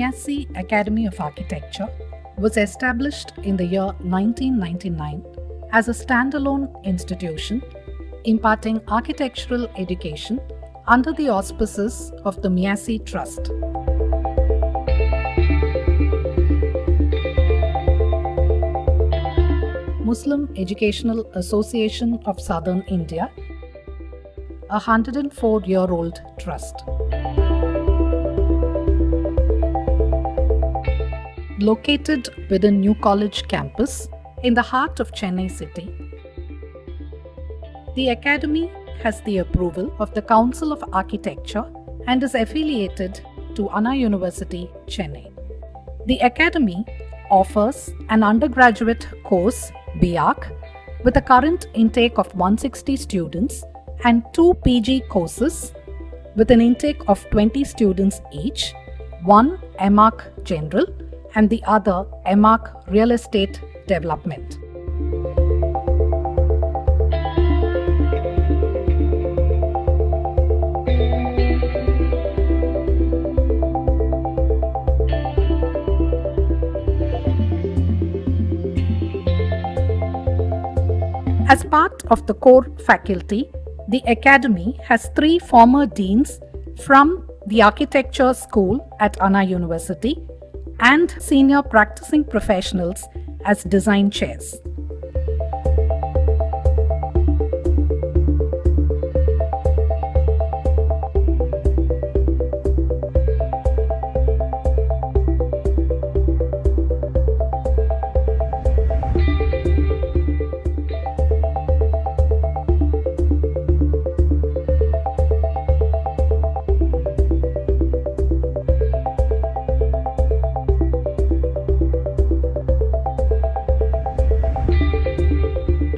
Measi Academy of Architecture was established in the year 1999 as a standalone institution imparting architectural education under the auspices of the Measi Trust. Muslim Educational Association of Southern India, a 104-year-old trust. Located within New College campus in the heart of Chennai city, the Academy has the approval of the Council of Architecture and is affiliated to Anna University, Chennai. The Academy offers an undergraduate course, BArch, with a current intake of 160 students and 2 PG courses with an intake of 20 students each, one MArch General and the other MArch Real Estate Development. As part of the core faculty, the Academy has 3 former deans from the Architecture School at Anna University and senior practicing professionals as design chairs.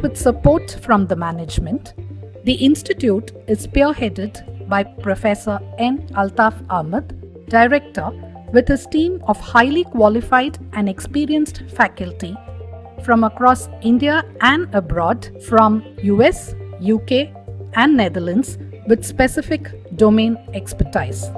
With support from the management, the institute is spearheaded by Professor N. Altaf Ahmed, Director, with his team of highly qualified and experienced faculty from across India and abroad, from US, UK and Netherlands, with specific domain expertise.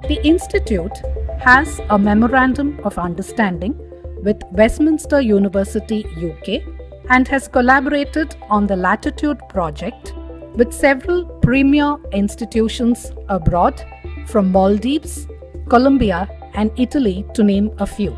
The Institute has a Memorandum of Understanding with Westminster University, UK and has collaborated on the Latitude project with several premier institutions abroad from Maldives, Colombia, and Italy, to name a few.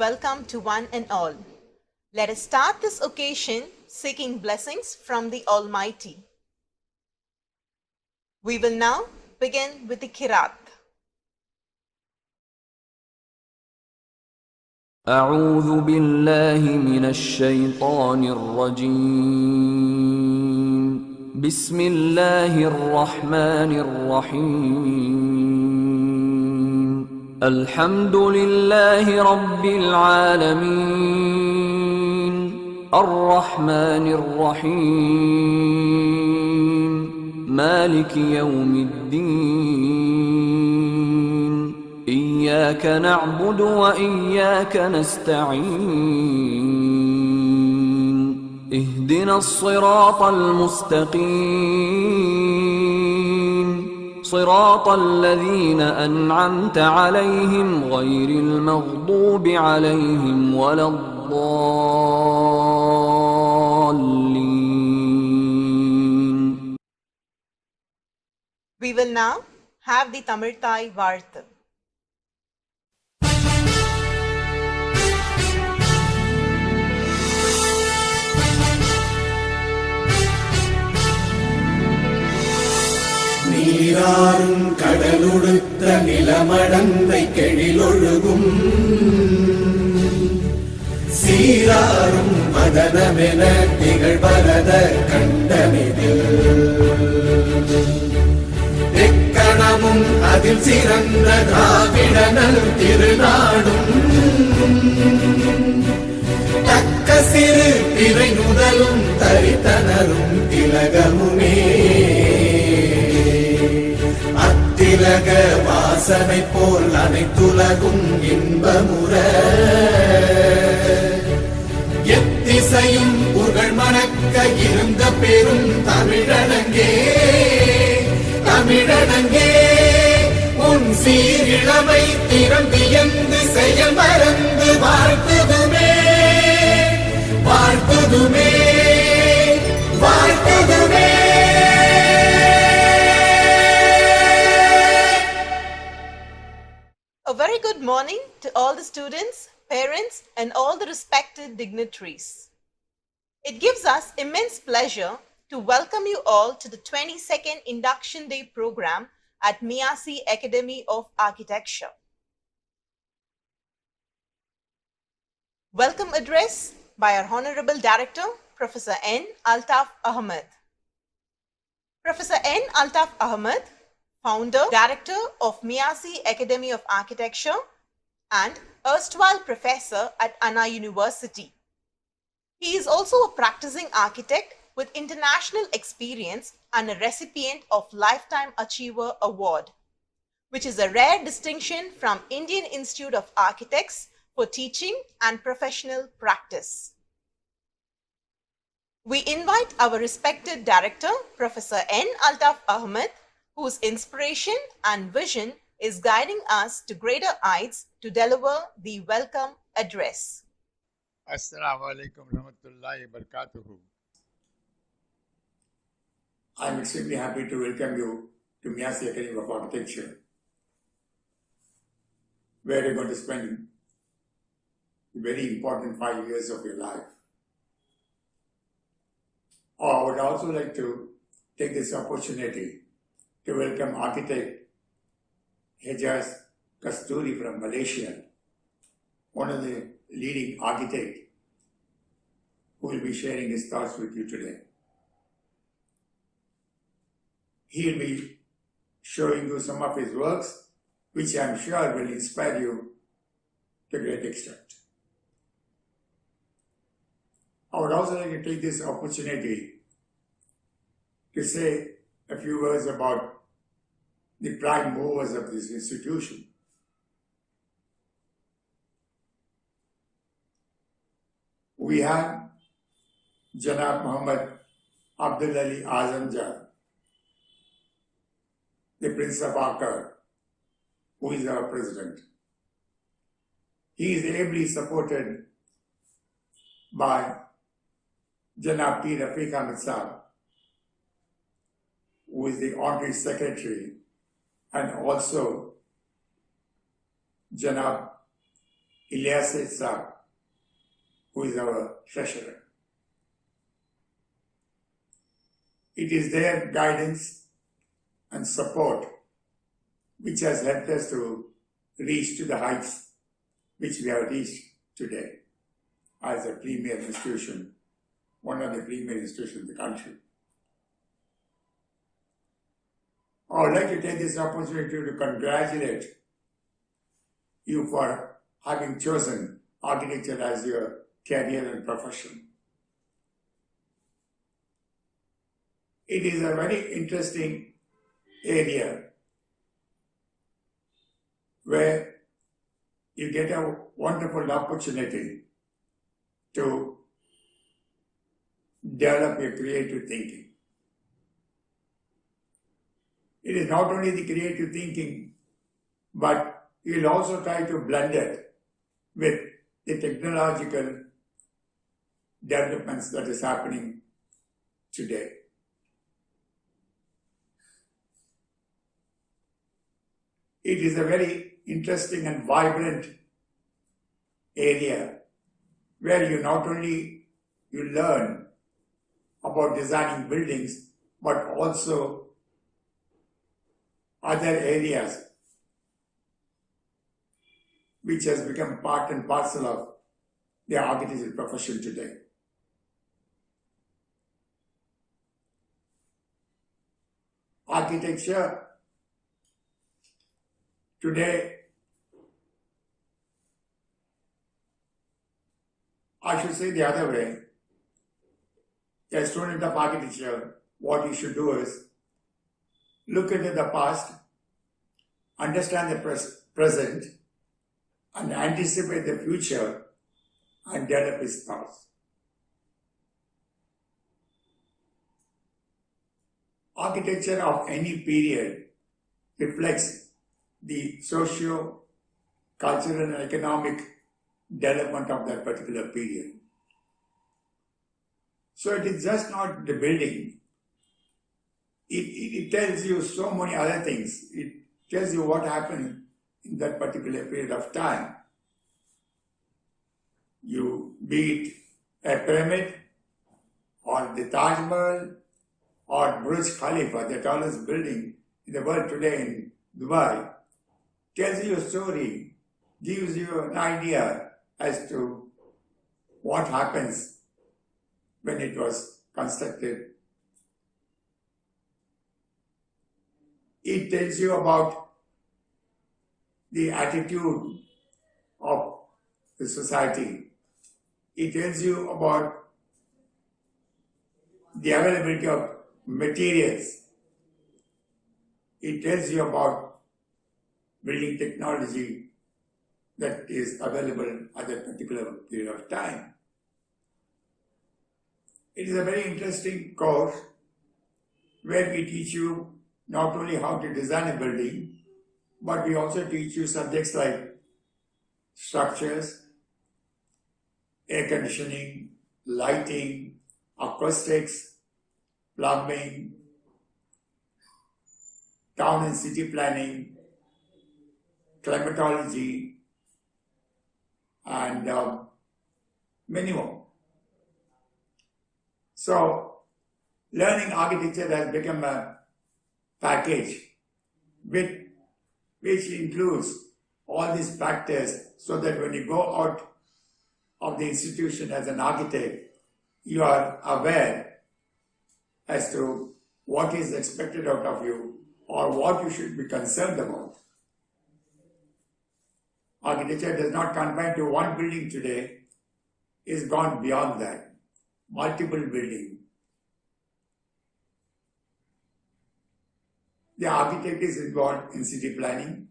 welcome to one and all. Let us start this occasion seeking blessings from the Almighty. We will now begin with the Kirat. أعوذ بالله من الشيطان الرجيم بسم الله الرحمن الرحيم الحمد لله رب العالمين الرحمن الرحيم مالك يوم الدين إياك نعبد وإياك نستعين اهدنا الصراط المستقيم صراط الذين أنعمت عليهم غير المغضوب عليهم ولا الضالين. We will now have the Tamil Thai Varth. நீராறும் கடலுடுத்த நிலமடந்தை கெழிலொழுகும் சீராறும் மதனமென திகழ்வரத கண்டமிதில் எக்கணமும் அதில் சிறந்த திராவிடனல் திருநாடும் தக்க சிறு பிறை நுதலும் தரித்தனரும் திலகமுமே திலக வாசனை போல் அனைத்துலகும் இன்பமுற எத்திசையும் புகழ் மணக்க இருந்த பெரும் தமிழனங்கே தமிழனங்கே உன் சீரிழமை திறம்பியந்து செயல் மறந்து வாழ்த்துதுமே வாழ்த்துதுமே வாழ்த்துதுமே. A very good morning to all the students, parents, and all the respected dignitaries. It gives us immense pleasure to welcome you all to the 22nd Induction Day program at Measi Academy of Architecture. Welcome address by our Honorable Director, Professor N. Altaf Ahmed. Professor N. Altaf Ahmed, Founder, Director of Measi Academy of Architecture and erstwhile Professor at Anna University. He is also a practicing architect with international experience and a recipient of Lifetime Achiever Award, which is a rare distinction from Indian Institute of Architects for teaching and professional practice. We invite our respected Director, Professor N. Altaf Ahmed, whose inspiration and vision is guiding us to greater heights to deliver the welcome address. Assalamu alaikum warahmatullahi wabarakatuh. I'm extremely happy to welcome you to Measi Academy of Architecture, where you're going to spend very important 5 years of your life. I would also like to take this opportunity to welcome architect Hejaz Kasturi from Malaysia, one of the leading architects who will be sharing his thoughts with you today. He will be showing you some of his works, which I am sure will inspire you to a great extent. I would also like to take this opportunity to say a few words about the prime movers of this institution. We have Janab Muhammad Abdul Ali Azamja, the Prince of Akkar, who is our president. He is ably supported by Janab P. Rafiq Ahmed Saab, who is the Honorary Secretary, and also Janab Ilyas sir, who is our treasurer. It is their guidance and support which has helped us to reach to the heights which we have reached today as a premier institution, one of the premier institutions in the country. I would like to take this opportunity to congratulate you for having chosen architecture as your career and profession. It is a very interesting area where you get a wonderful opportunity to develop your creative thinking. It is not only the creative thinking, but you'll also try to blend it with the technological developments that is happening today. It is a very interesting and vibrant area where you not only you learn about designing buildings, but also other areas which has become part and parcel of the architecture profession today. Architecture today, I should say the other way, a student of architecture, what you should do is look into the past, understand the present, and anticipate the future and develop his thoughts. Architecture of any period reflects the socio, cultural, and economic development of that particular period. So it is just not the building. It tells you so many other things. It tells you what happened in that particular period of time. You be it a pyramid, or the Taj Mahal, or Burj Khalifa, the tallest building in the world today in Dubai, tells you a story, gives you an idea as to what happens when it was constructed. It tells you about the attitude of the society. It tells you about the availability of materials. It tells you about building technology that is available at that particular period of time. It is a very interesting course where we teach you not only how to design a building, but we also teach you subjects like structures, air conditioning, lighting, acoustics, plumbing, town and city planning, climatology, and many more. So, learning architecture has become a package which includes all these factors, so that when you go out of the institution as an architect, you are aware as to what is expected out of you or what you should be concerned about. Architecture does not confine to one building today, it's gone beyond that. Multiple buildings. The architect is involved in city planning,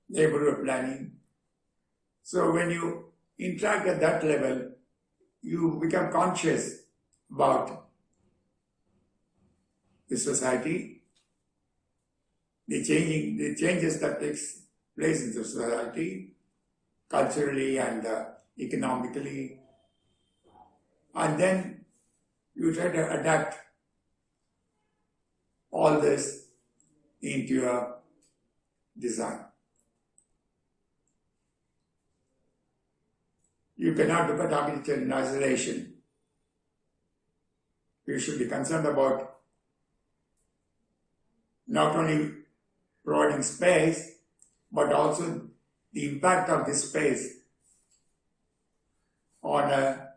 neighborhood planning. So when you interact at that level, you become conscious about the society, the changes that takes place in the society, culturally and economically, and then you try to adapt all this into your design. You cannot look at architecture in isolation. You should be concerned about not only providing space, but also the impact of this space on a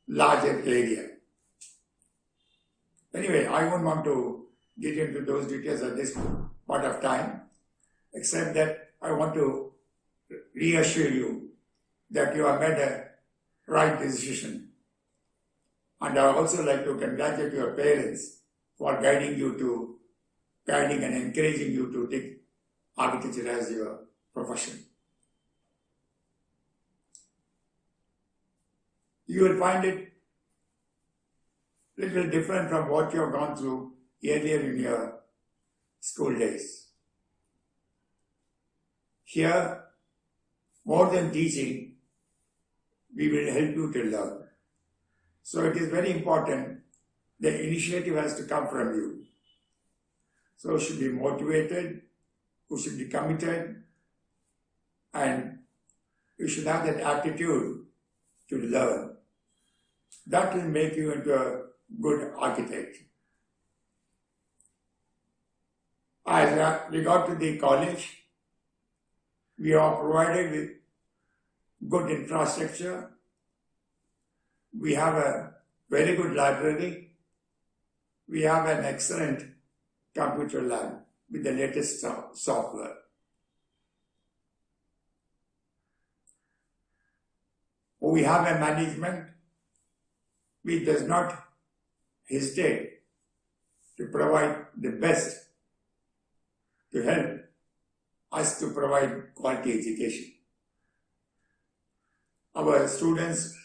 larger area. Anyway, I won't want to get into those details at this point of time, except that I want to reassure you that you have made a right decision. And I also like to congratulate your parents for guiding and encouraging you to take architecture as your profession. You will find it a little different from what you have gone through earlier in your school days. Here, more than teaching, we will help you to learn. So it is very important, the initiative has to come from you. So you should be motivated, you should be committed, and you should have that attitude to learn. That will make you into a good architect. As regard to the college, we are provided with good infrastructure. We have a very good library. We have an excellent computer lab with the latest software. We have a management which does not hesitate to provide the best to help us to provide quality education. Our students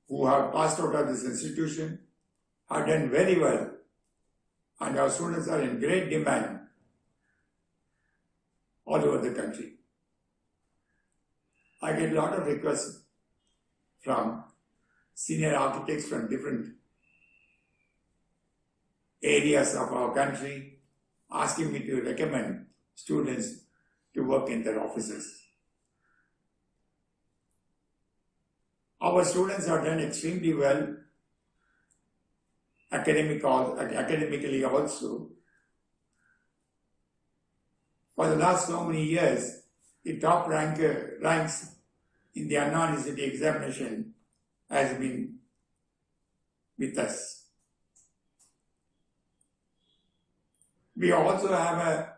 who have passed out of this institution have done very well, and our students are in great demand all over the country. I get a lot of requests from senior architects from different areas of our country asking me to recommend students to work in their offices. Our students have done extremely well academically also. For the last so many years, the top ranks in the unknown university examination has been with us. We also have a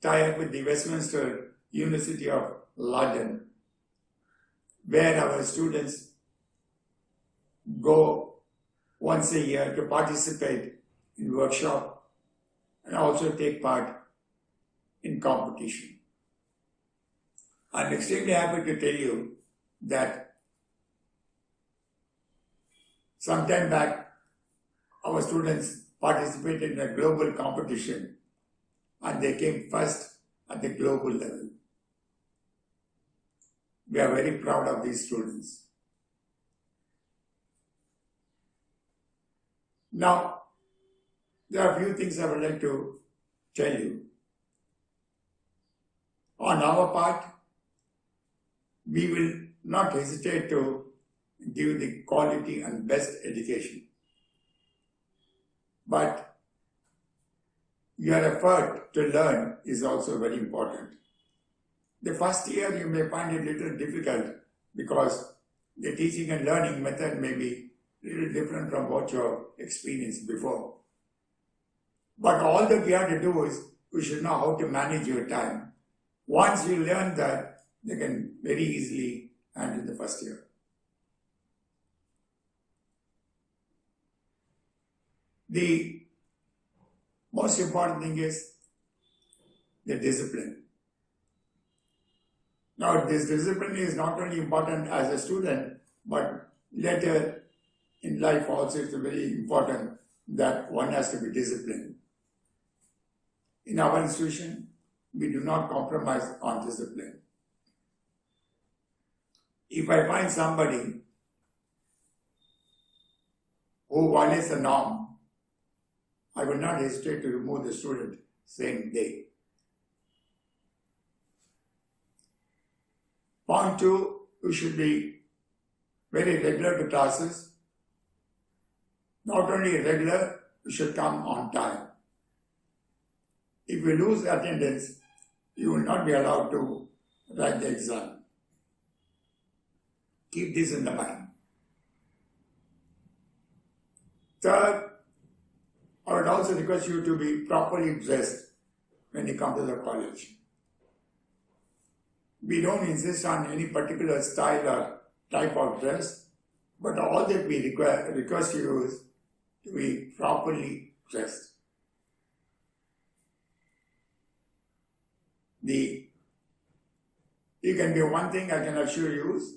tie-up with the Westminster University of London, where our students go once a year to participate in workshop and also take part in competition. I'm extremely happy to tell you that sometime back our students participated in a global competition and they came first at the global level. We are very proud of these students. Now, there are a few things I would like to tell you. On our part, we will not hesitate to give the quality and best education. But your effort to learn is also very important. The first year you may find it a little difficult because the teaching and learning method may be a little different from what you have experienced before. But all that we have to do is we should know how to manage your time. Once you learn that, they can very easily handle the first year. The most important thing is the discipline. Now, this discipline is not only important as a student, but later in life also it's very important that one has to be disciplined. In our institution, we do not compromise on discipline. If I find somebody who violates the norm, I will not hesitate to remove the student same day. Point two, you should be very regular to classes. Not only regular, you should come on time. If you lose attendance, you will not be allowed to write the exam. Keep this in the mind. Third, I would also request you to be properly dressed when you come to the college. We don't insist on any particular style or type of dress, but all that we request you is to be properly dressed. You can be one thing I can assure you is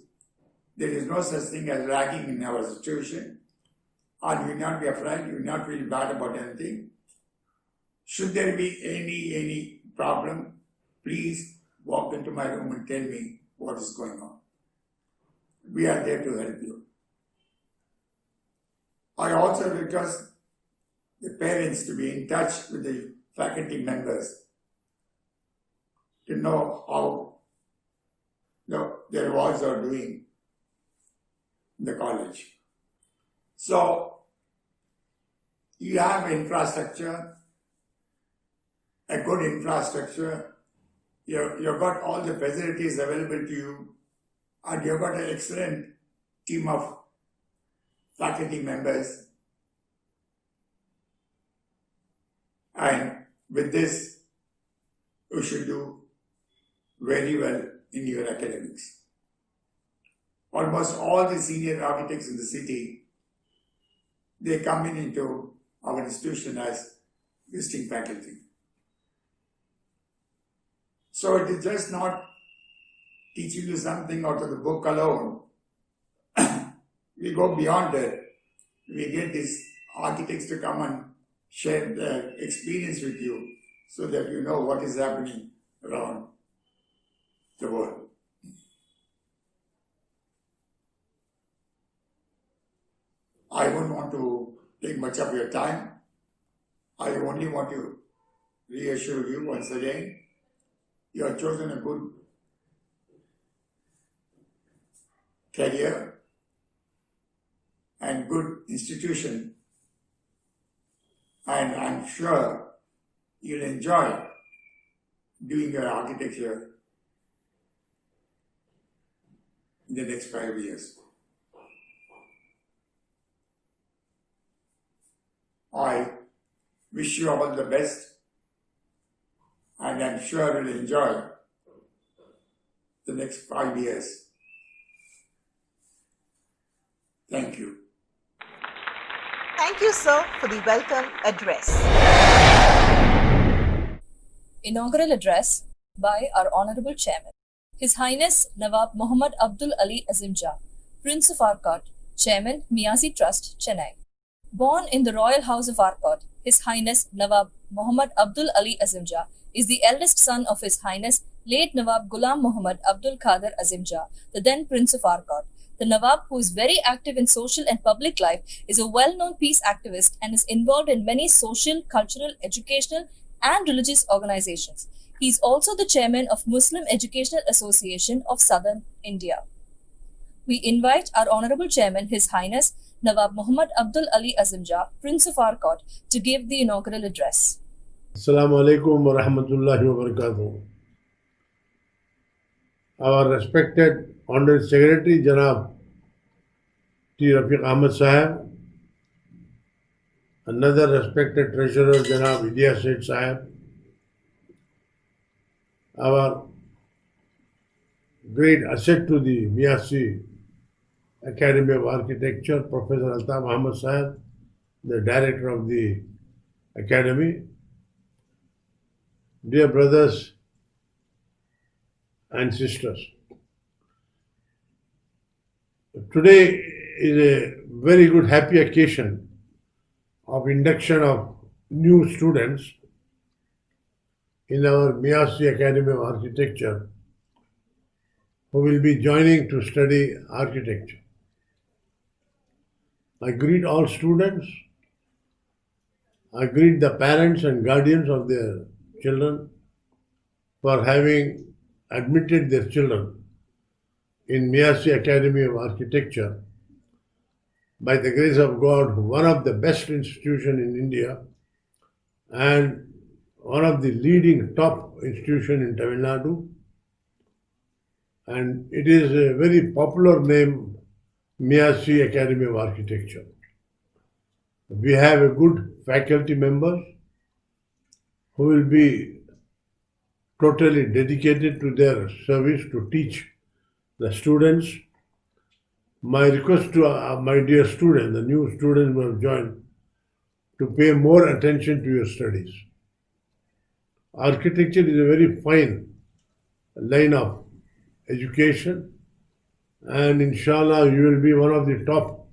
there is no such thing as ragging in our institution. Or you will not be afraid, you will not feel bad about anything. Should there be any problem, please walk into my room and tell me what is going on. We are there to help you. I also request the parents to be in touch with the faculty members to know how their boys are doing in the college. So, you have infrastructure, a good infrastructure, you've got all the facilities available to you, and you've got an excellent team of faculty members. And with this, you should do very well in your academics. Almost all the senior architects in the city, they come into our institution as visiting faculty. So it is just not teaching you something out of the book alone. We go beyond that. We get these architects to come and share their experience with you so that you know what is happening around the world. I won't want to take much of your time. I only want to reassure you once again, you have chosen a good career and good institution, and I'm sure you'll enjoy doing your architecture in the next 5 years. I wish you all the best, and I'm sure you'll enjoy the next 5 years. Thank you. Thank you, sir, for the welcome address. Inaugural address by our Honorable Chairman, His Highness Nawab Muhammad Abdul Ali Azim Jah, Prince of Arcot, Chairman, Measi Trust, Chennai. Born in the Royal House of Arcot, His Highness Nawab Muhammad Abdul Ali Azim Jah is the eldest son of His Highness late Nawab Ghulam Muhammad Abdul Qadir Azim Jah, the then Prince of Arcot. The Nawab, who is very active in social and public life, is a well-known peace activist and is involved in many social, cultural, educational and religious organizations. He is also the chairman of Muslim Educational Association of Southern India. We invite our Honorable Chairman, His Highness Nawab Muhammad Abdul Ali Azim Jah, Prince of Arcot, to give the inaugural address. Assalamu alaikum wa rahmatullahi wa barakatuh. Our respected Honorary Secretary, Janab T. Rafiq Ahmed Sahab, another respected Treasurer, Janab Ilyas Said Sahab, our great asset to the Measi Academy of Architecture, Professor Altaf Ahmed Sahab, the Director of the Academy, dear brothers and sisters. Today is a very good happy occasion of induction of new students in our Measi Academy of Architecture who will be joining to study architecture. I greet all students. I greet the parents and guardians of their children for having admitted their children in Measi Academy of Architecture, by the grace of God, one of the best institutions in India and one of the leading top institutions in Tamil Nadu. And it is a very popular name, Measi Academy of Architecture. We have a good faculty members who will be totally dedicated to their service to teach the students. My request to my dear students, the new students who have joined, to pay more attention to your studies. Architecture is a very fine line of education, and inshallah you will be one of the top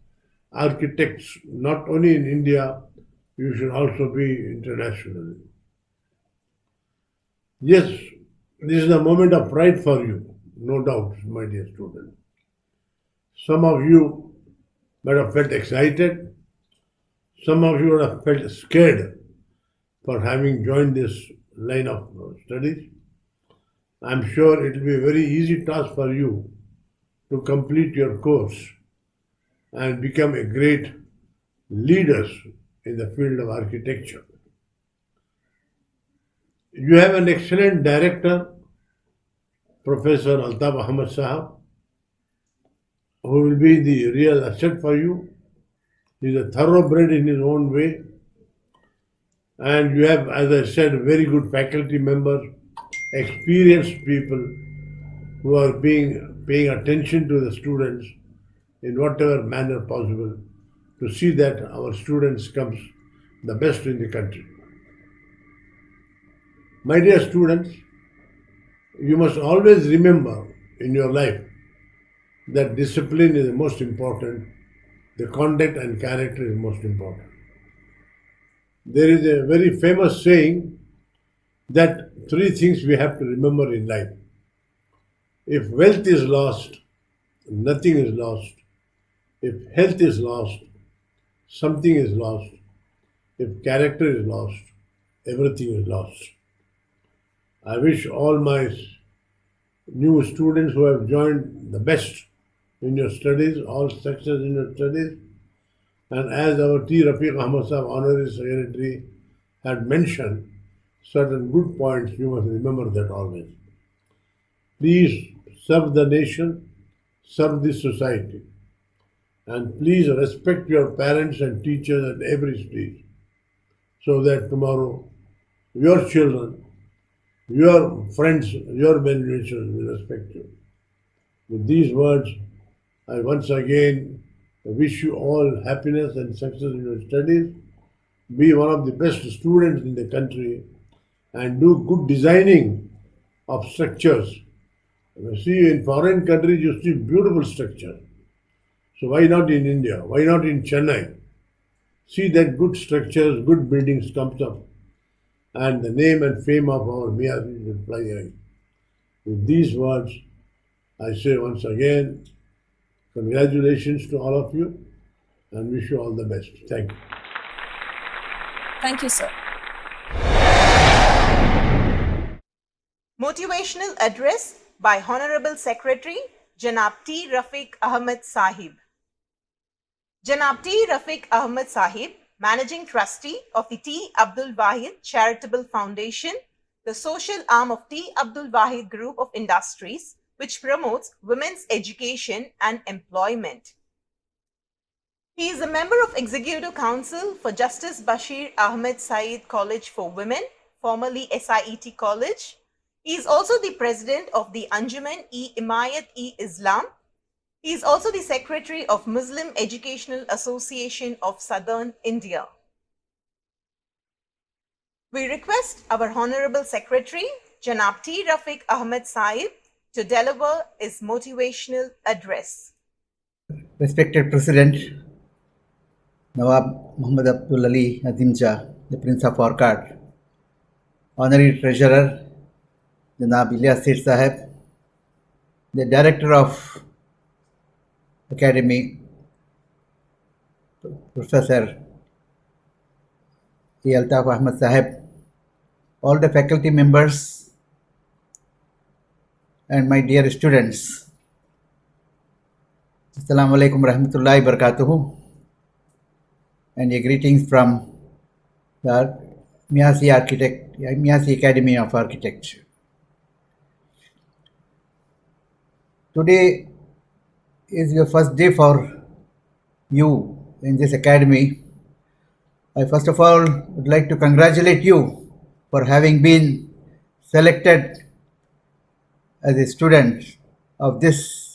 architects, not only in India, you should also be internationally. Yes, this is a moment of pride for you, no doubt, my dear students. Some of you might have felt excited, some of you would have felt scared for having joined this line of studies. I'm sure it will be a very easy task for you to complete your course and become a great leaders in the field of architecture. You have an excellent director, Professor Altaf Ahmad Sahab, who will be the real asset for you. He is a thoroughbred in his own way. And you have, as I said, very good faculty members, experienced people who are paying attention to the students in whatever manner possible to see that our students comes the best in the country. My dear students, you must always remember in your life that discipline is the most important, the conduct and character is most important. There is a very famous saying that three things we have to remember in life. If wealth is lost, nothing is lost. If health is lost, something is lost. If character is lost, everything is lost. I wish all my new students who have joined the best in your studies, all success in your studies. And as our T. Rafiq Ahmad Sahab, Honorary Secretary, had mentioned certain good points, you must remember that always. Please serve the nation, serve the society. And please respect your parents and teachers at every stage, so that tomorrow your children, your friends, your well-wishers will respect you. With these words, I once again wish you all happiness and success in your studies. Be one of the best students in the country and do good designing of structures. You see, in foreign countries, you see beautiful structures. So why not in India? Why not in Chennai? See that good structures, good buildings comes up, and the name and fame of our Measi will fly high. With these words, I say once again, congratulations to all of you and wish you all the best. Thank you. Thank you, sir. Motivational address by Honorable Secretary Janab T. Rafiq Ahmad Sahib. Janab T. Rafiq Ahmad Sahib, Managing Trustee of the T. Abdul Wahid Charitable Foundation, the social arm of T. Abdul Wahid Group of Industries, which promotes women's education and employment. He is a member of Executive Council for Justice Bashir Ahmed Saeed College for Women, formerly SIET College. He is also the president of the Anjuman-e-Imayat-e-Islam. He is also the secretary of Muslim Educational Association of Southern India. We request our Honorable Secretary, Janab T. Rafiq Ahmad Sahib, to deliver his motivational address. Respected President Nawab Muhammad Abdul Ali Azim Jah, the Prince of Orchard, Honorary Treasurer Janab Ilyas Seth Sahib, the Director of Academy, Professor E. Altaf Ahmad Sahib, all the faculty members, and my dear students. Assalamu alaikum rahmatullahi barakatuhu, and a greetings from the Measi Academy of Architecture. Today is your first day for you in this academy. I first of all would like to congratulate you for having been selected as a student of this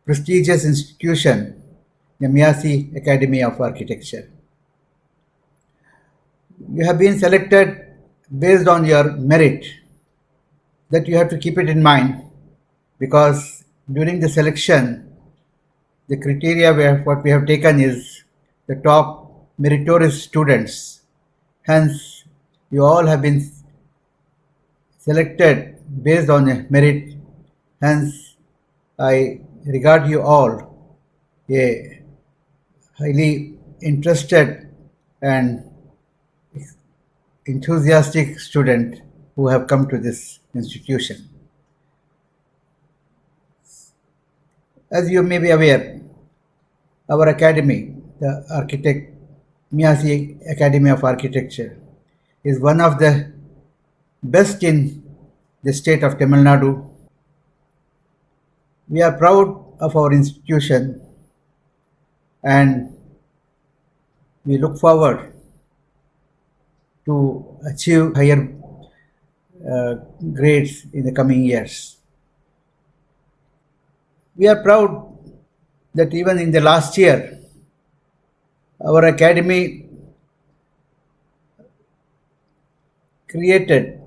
prestigious institution, the Measi Academy of Architecture. You have been selected based on your merit. That you have to keep it in mind, because during the selection, the criteria what we have taken is the top meritorious students. Hence, you all have been selected based on a merit. Hence, I regard you all a highly interested and enthusiastic student who have come to this institution. As you may be aware, our academy, the Measi Academy of Architecture, is one of the best in the state of Tamil Nadu. We are proud of our institution and we look forward to achieve higher grades in the coming years. We are proud that even in the last year, our academy created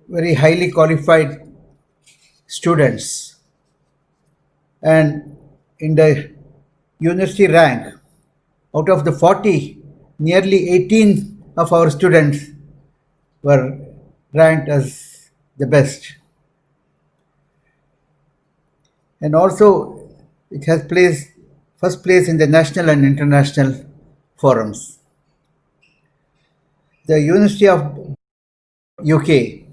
very highly qualified students, and in the university rank, out of the 40, nearly 18 of our students were ranked as the best. And also, it has placed first place in the national and international forums. The University of UK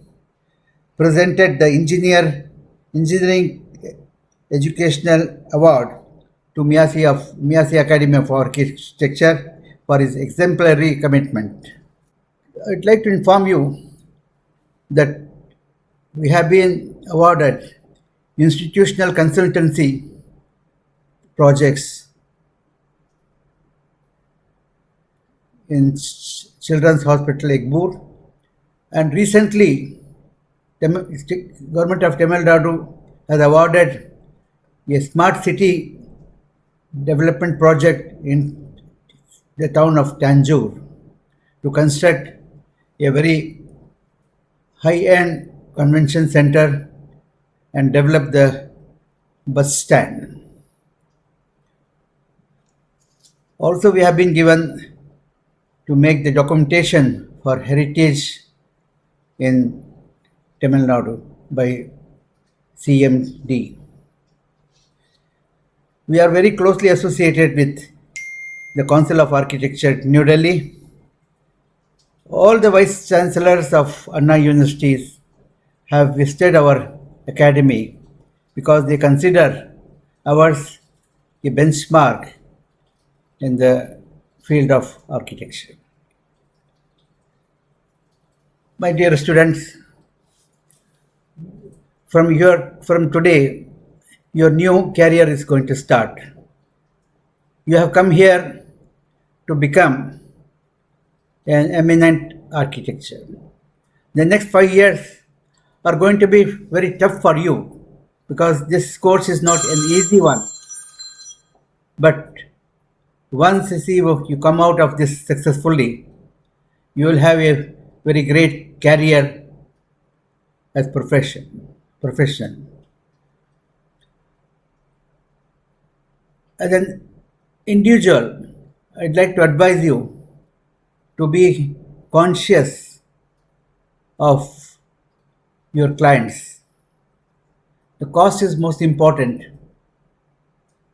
presented the Engineering Educational Award to Measi Academy of Architecture for his exemplary commitment. I'd like to inform you that we have been awarded institutional consultancy projects in Children's Hospital Egbur, and recently Government of Tamil Nadu has awarded a smart city development project in the town of Tanjore to construct a very high-end convention center and develop the bus stand. Also, we have been given to make the documentation for heritage in Tamil Nadu by CMD. We are very closely associated with the Council of Architecture, New Delhi. All the vice chancellors of Anna universities have visited our academy because they consider ours a benchmark in the field of architecture. My dear students, from today, your new career is going to start. You have come here to become an eminent architecture. The next 5 years are going to be very tough for you because this course is not an easy one. But once you come out of this successfully, you will have a very great career as profession. As an individual, I'd like to advise you to be conscious of your clients. The cost is most important.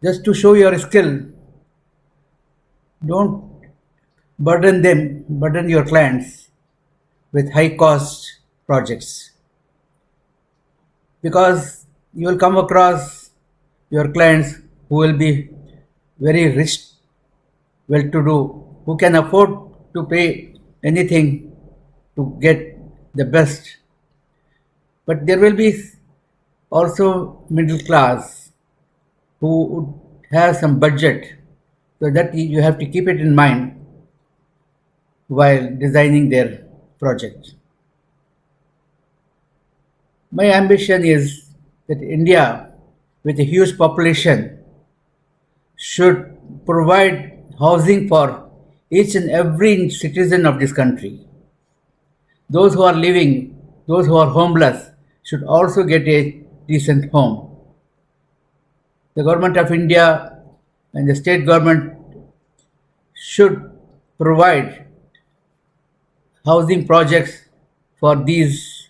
Just to show your skill, don't burden your clients with high cost projects, because you will come across your clients who will be very rich, well to do, who can afford to pay anything to get the best. But there will be also middle class who would have some budget, so that you have to keep it in mind while designing their project. My ambition is that India, with a huge population, should provide housing for each and every citizen of this country. Those who are living, those who are homeless, should also get a decent home. The government of India and the state government should provide housing projects for these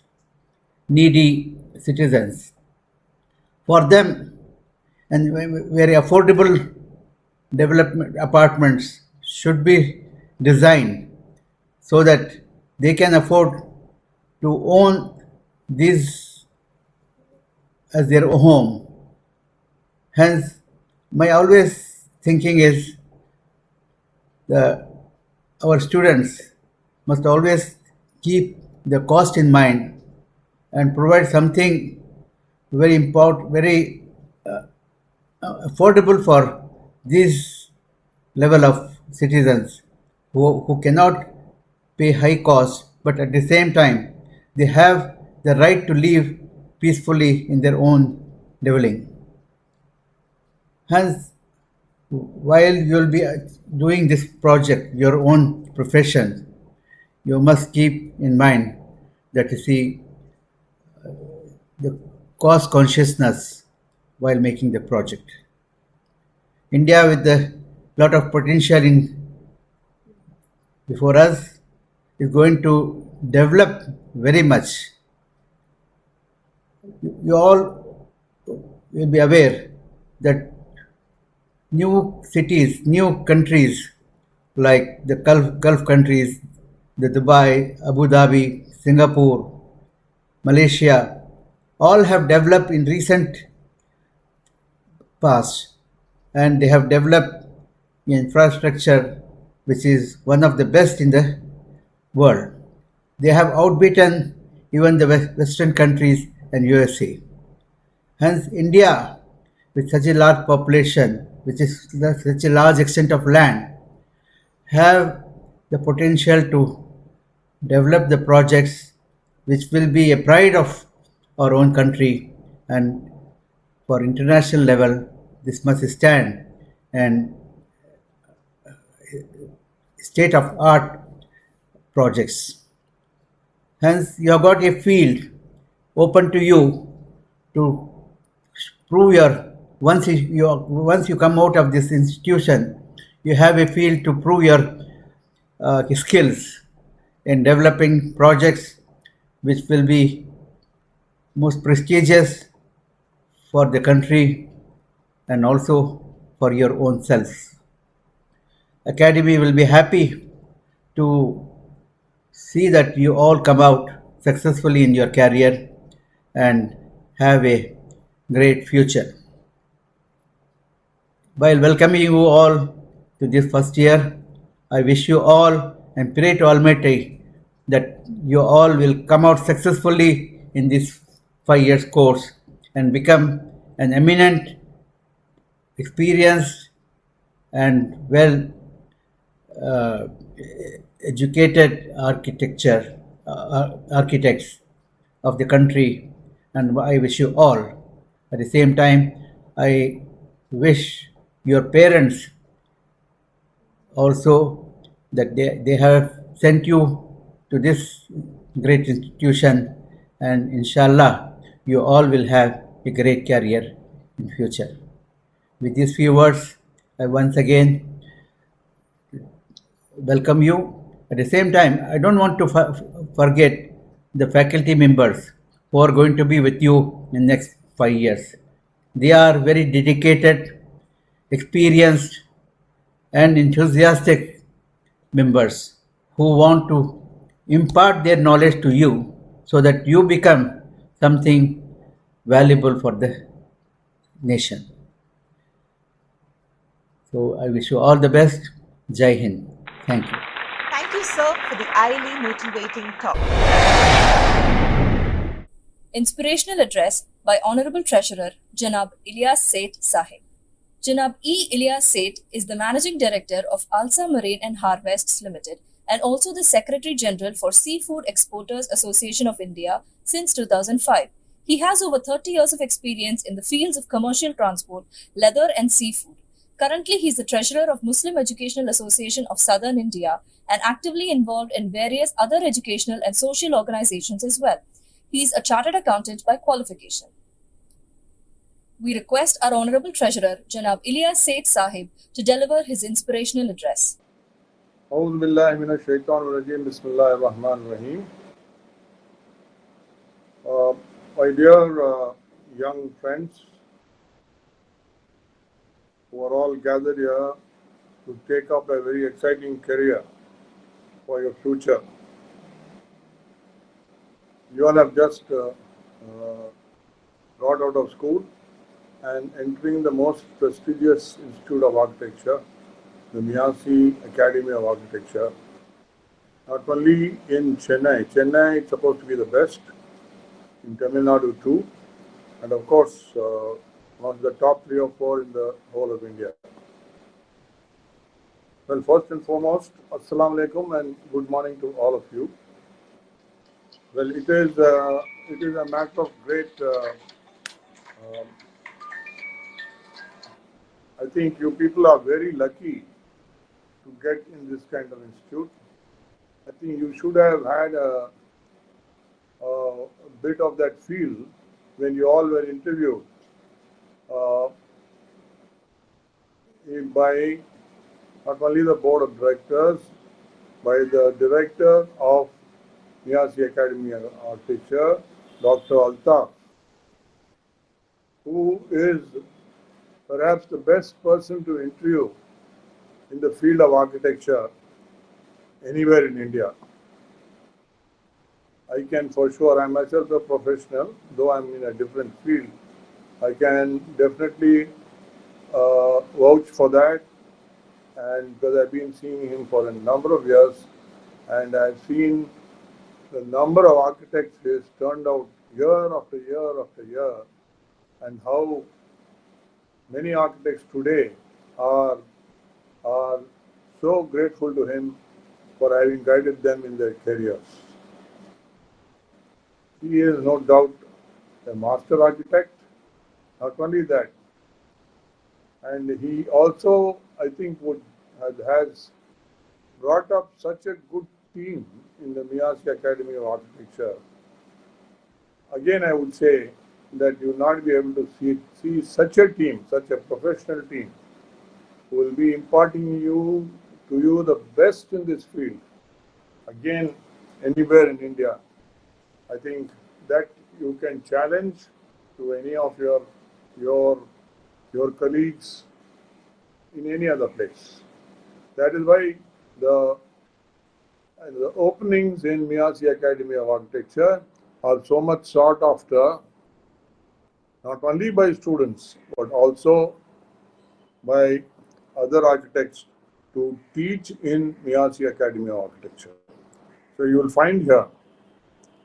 needy citizens. For them, and very affordable development apartments should be designed so that they can afford to own these as their home. Hence, my always thinking is the our students must always keep the cost in mind and provide something very important, very affordable for this level of citizens who cannot pay high cost, but at the same time they have the right to live peacefully in their own dwelling. Hence, while you will be doing this project, your own profession, you must keep in mind that you see the cost consciousness while making the project. India, with a lot of potential in before us, is going to develop very much. You all will be aware that new cities, new countries like the Gulf countries, the Dubai, Abu Dhabi, Singapore, Malaysia, all have developed in recent past, and they have developed infrastructure which is one of the best in the world. They have outbeaten even the Western countries and USA. Hence, India, with such a large population, which is such a large extent of land, have the potential to develop the projects which will be a pride of our own country, and for international level this must stand and state of art projects. Hence, you have got a field open to you to prove your once you come out of this institution, you have a field to prove your skills in developing projects which will be most prestigious for the country and also for your own self. Academy will be happy to see that you all come out successfully in your career and have a great future. While welcoming you all to this first year, I wish you all and pray to Almighty that you all will come out successfully in this 5 years course and become an eminent, experienced, and well educated architects of the country, and I wish you all. At the same time, I wish your parents also that they have sent you to this great institution, and inshallah you all will have a great career in future. With these few words, I once again welcome you. At the same time, I don't want to forget the faculty members who are going to be with you in the next 5 years. They are very dedicated, experienced, and enthusiastic members who want to impart their knowledge to you so that you become something valuable for the nation. So I wish you all the best. Jai Hind. Thank you. Thank you, sir, for the highly motivating talk. Inspirational address by Honorable Treasurer Janab Ilyas Seth Sahib. Janab E. Ilyas Seth is the Managing Director of Alsa Marine and Harvests Limited and also the Secretary General for Seafood Exporters Association of India since 2005. He has over 30 years of experience in the fields of commercial transport, leather and seafood. Currently, he is the Treasurer of Muslim Educational Association of Southern India and actively involved in various other educational and social organizations as well. He is a chartered accountant by qualification. We request our Honorable Treasurer, Janab Ilyas Seth Sahib, to deliver his inspirational address. أعوذ بالله من الشيطان الرجيم بسم الله الرحمن الرحيم. My dear young friends who are all gathered here to take up a very exciting career for your future. You all have just got out of school and entering the most prestigious Institute of Architecture, the Measi Academy of Architecture. Not only in Chennai. Chennai is supposed to be the best, in Tamil Nadu too, and of course one of the top 3 or 4 in the whole of India. Well, first and foremost, Assalamu alaikum and good morning to all of you. Well, it is a matter of great, I think you people are very lucky to get in this kind of institute. I think you should have had a bit of that feel when you all were interviewed by not only the board of directors, by the director of Measi Academy of Architecture, Dr. Altaf, who is perhaps the best person to interview in the field of architecture anywhere in India. I can for sure, I'm myself a professional, though I'm in a different field. I can definitely vouch for that, and because I've been seeing him for a number of years, and I've seen the number of architects he has turned out year after year after year, and how many architects today are so grateful to him for having guided them in their careers. He is no doubt a master architect. Not only that, and he also, I think, has brought up such a good team in the Measi Academy of Architecture. Again, I would say that you will not be able to see such a team, such a professional team, who will be imparting to you the best in this field. Again, anywhere in India, I think that you can challenge to any of your colleagues in any other place. That is why the openings in Measi Academy of Architecture are so much sought after, not only by students, but also by other architects to teach in Measi Academy of Architecture. So you will find here,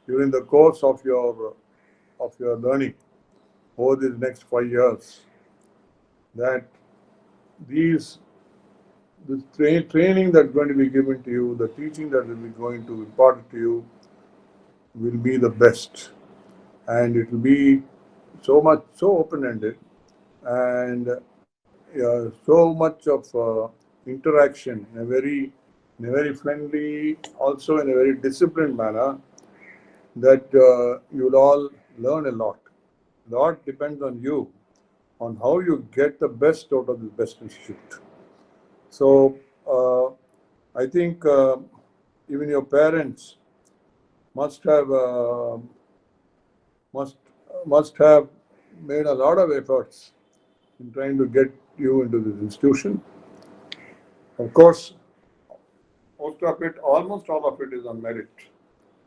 during the course of your learning over these next 5 years, that this training that's going to be given to you, the teaching that will be going to impart to you, will be the best, and it will be so open-ended, and so much of interaction in a very friendly, also in a very disciplined manner, that you'll all learn a lot. A lot depends on you, on how you get the best out of the best institute. So I think even your parents must have made a lot of efforts in trying to get you into this institution. Of course, almost all of it is on merit.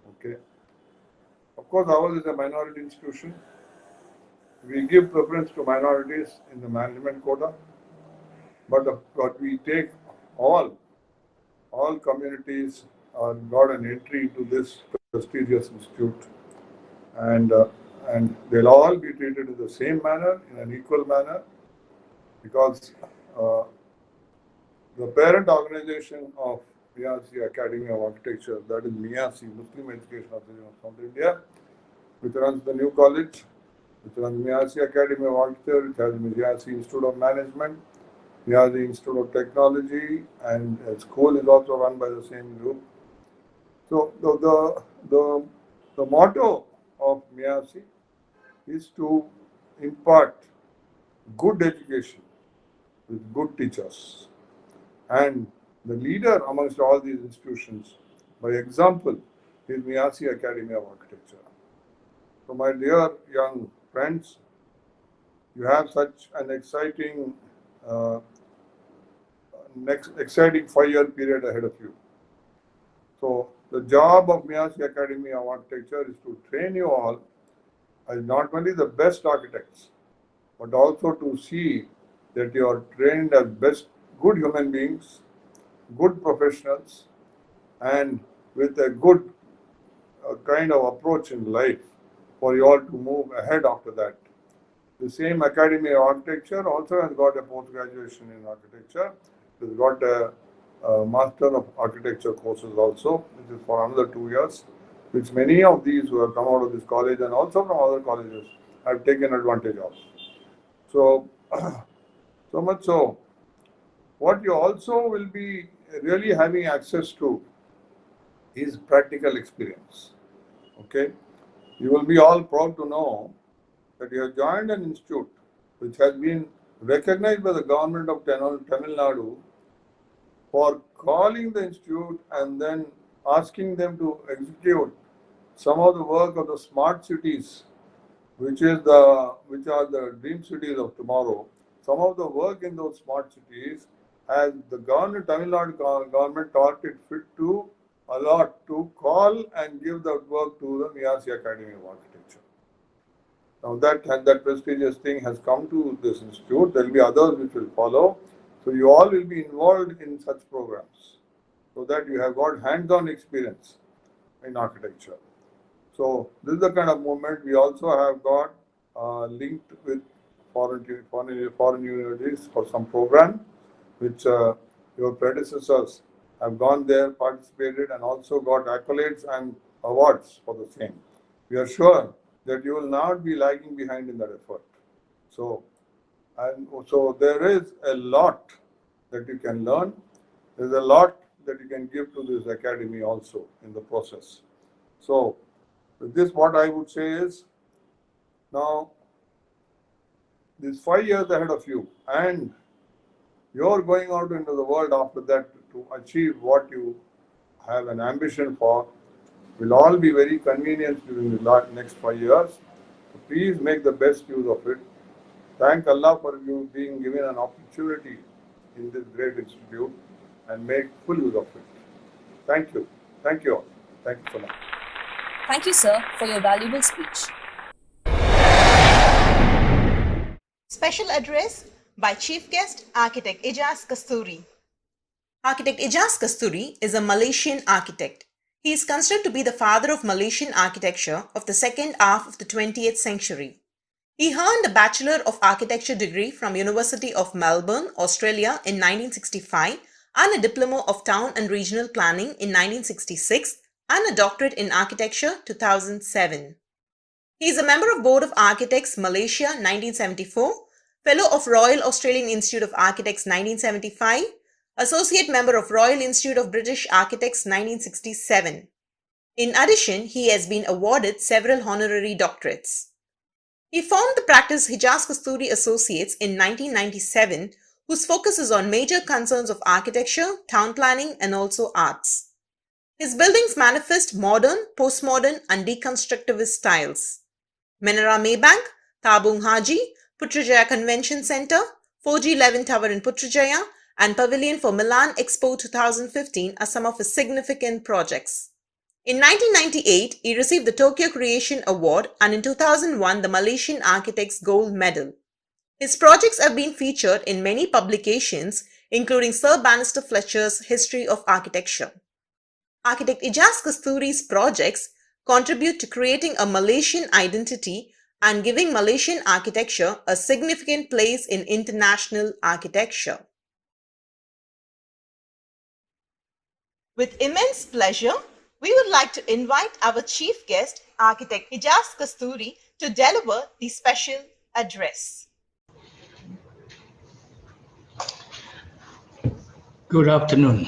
Okay. Of course, ours is a minority institution. We give preference to minorities in the management quota. but we take all communities got an entry to this prestigious institute, and they'll all be treated in the same manner, in an equal manner, because the parent organization of Measi Academy of Architecture, that is Measi, Muslim Education Association of South India, which runs the new college, which runs Measi Academy of Architecture, which has Measi Institute of Management, Measi Institute of Technology, and a school is also run by the same group. So the motto of Measi is to impart good education with good teachers. And the leader amongst all these institutions, by example, is Measi Academy of Architecture. So my dear young friends, you have such an exciting exciting 5-year period ahead of you. So the job of Measi Academy of Architecture is to train you all as not only the best architects, but also to see that you are trained as best good human beings, good professionals, and with a good kind of approach in life for you all to move ahead after that. The same Academy of Architecture also has got a post-graduation in architecture. It has got a Master of Architecture courses also, which is for another 2 years, which many of these who have come out of this college and also from other colleges have taken advantage of. So, so much so, what you also will be really having access to is practical experience. Okay, you will be all proud to know that you have joined an institute which has been recognized by the government of Tamil Nadu for calling the institute and then asking them to execute some of the work of the smart cities, which are the dream cities of tomorrow. Some of the work in those smart cities, as the government, Tamil Nadu government, thought it fit to allot to call and give that work to the Measi Academy of Architecture. Now that prestigious thing has come to this institute. There will be others which will follow. So you all will be involved in such programs, so that you have got hands-on experience in architecture. So this is the kind of movement. We also have got linked with foreign universities for some program, which your predecessors have gone there, participated, and also got accolades and awards for the same. We are sure that you will not be lagging behind in that effort. So there is a lot that you can learn. There is a lot that you can give to this academy also in the process. So with this, what I would say is, now these 5 years ahead of you, and you're going out into the world after that to achieve what you have an ambition for, will all be very convenient during the next 5 years. So please make the best use of it. Thank Allah for you being given an opportunity in this great institute, and make full use of it. Thank you. Thank you all. Thank you so much. Thank you, sir, for your valuable speech. Special address by Chief Guest Architect Ijaz Kasturi. Architect Ijaz Kasturi is a Malaysian architect. He is considered to be the father of Malaysian architecture of the second half of the 20th century. He earned a Bachelor of Architecture degree from University of Melbourne, Australia in 1965 and a Diploma of Town and Regional Planning in 1966 and a Doctorate in Architecture 2007. He is a member of Board of Architects Malaysia 1974, Fellow of Royal Australian Institute of Architects 1975, Associate Member of Royal Institute of British Architects 1967. In addition, he has been awarded several honorary doctorates. He formed the practice Ijaz Kasturi Associates in 1997, whose focus is on major concerns of architecture, town planning, and also arts. His buildings manifest modern, postmodern, and deconstructivist styles. Menara Maybank, Tabung Haji, Putrajaya Convention Centre, 4G11 Tower in Putrajaya, and Pavilion for Milan Expo 2015 are some of his significant projects. In 1998, he received the Tokyo Creation Award and in 2001 the Malaysian Architects Gold Medal. His projects have been featured in many publications, including Sir Bannister Fletcher's History of Architecture. Architect Ijaz Kasturi's projects contribute to creating a Malaysian identity and giving Malaysian architecture a significant place in international architecture. With immense pleasure, we would like to invite our chief guest, Architect Ijaz Kasturi, to deliver the special address. Good afternoon.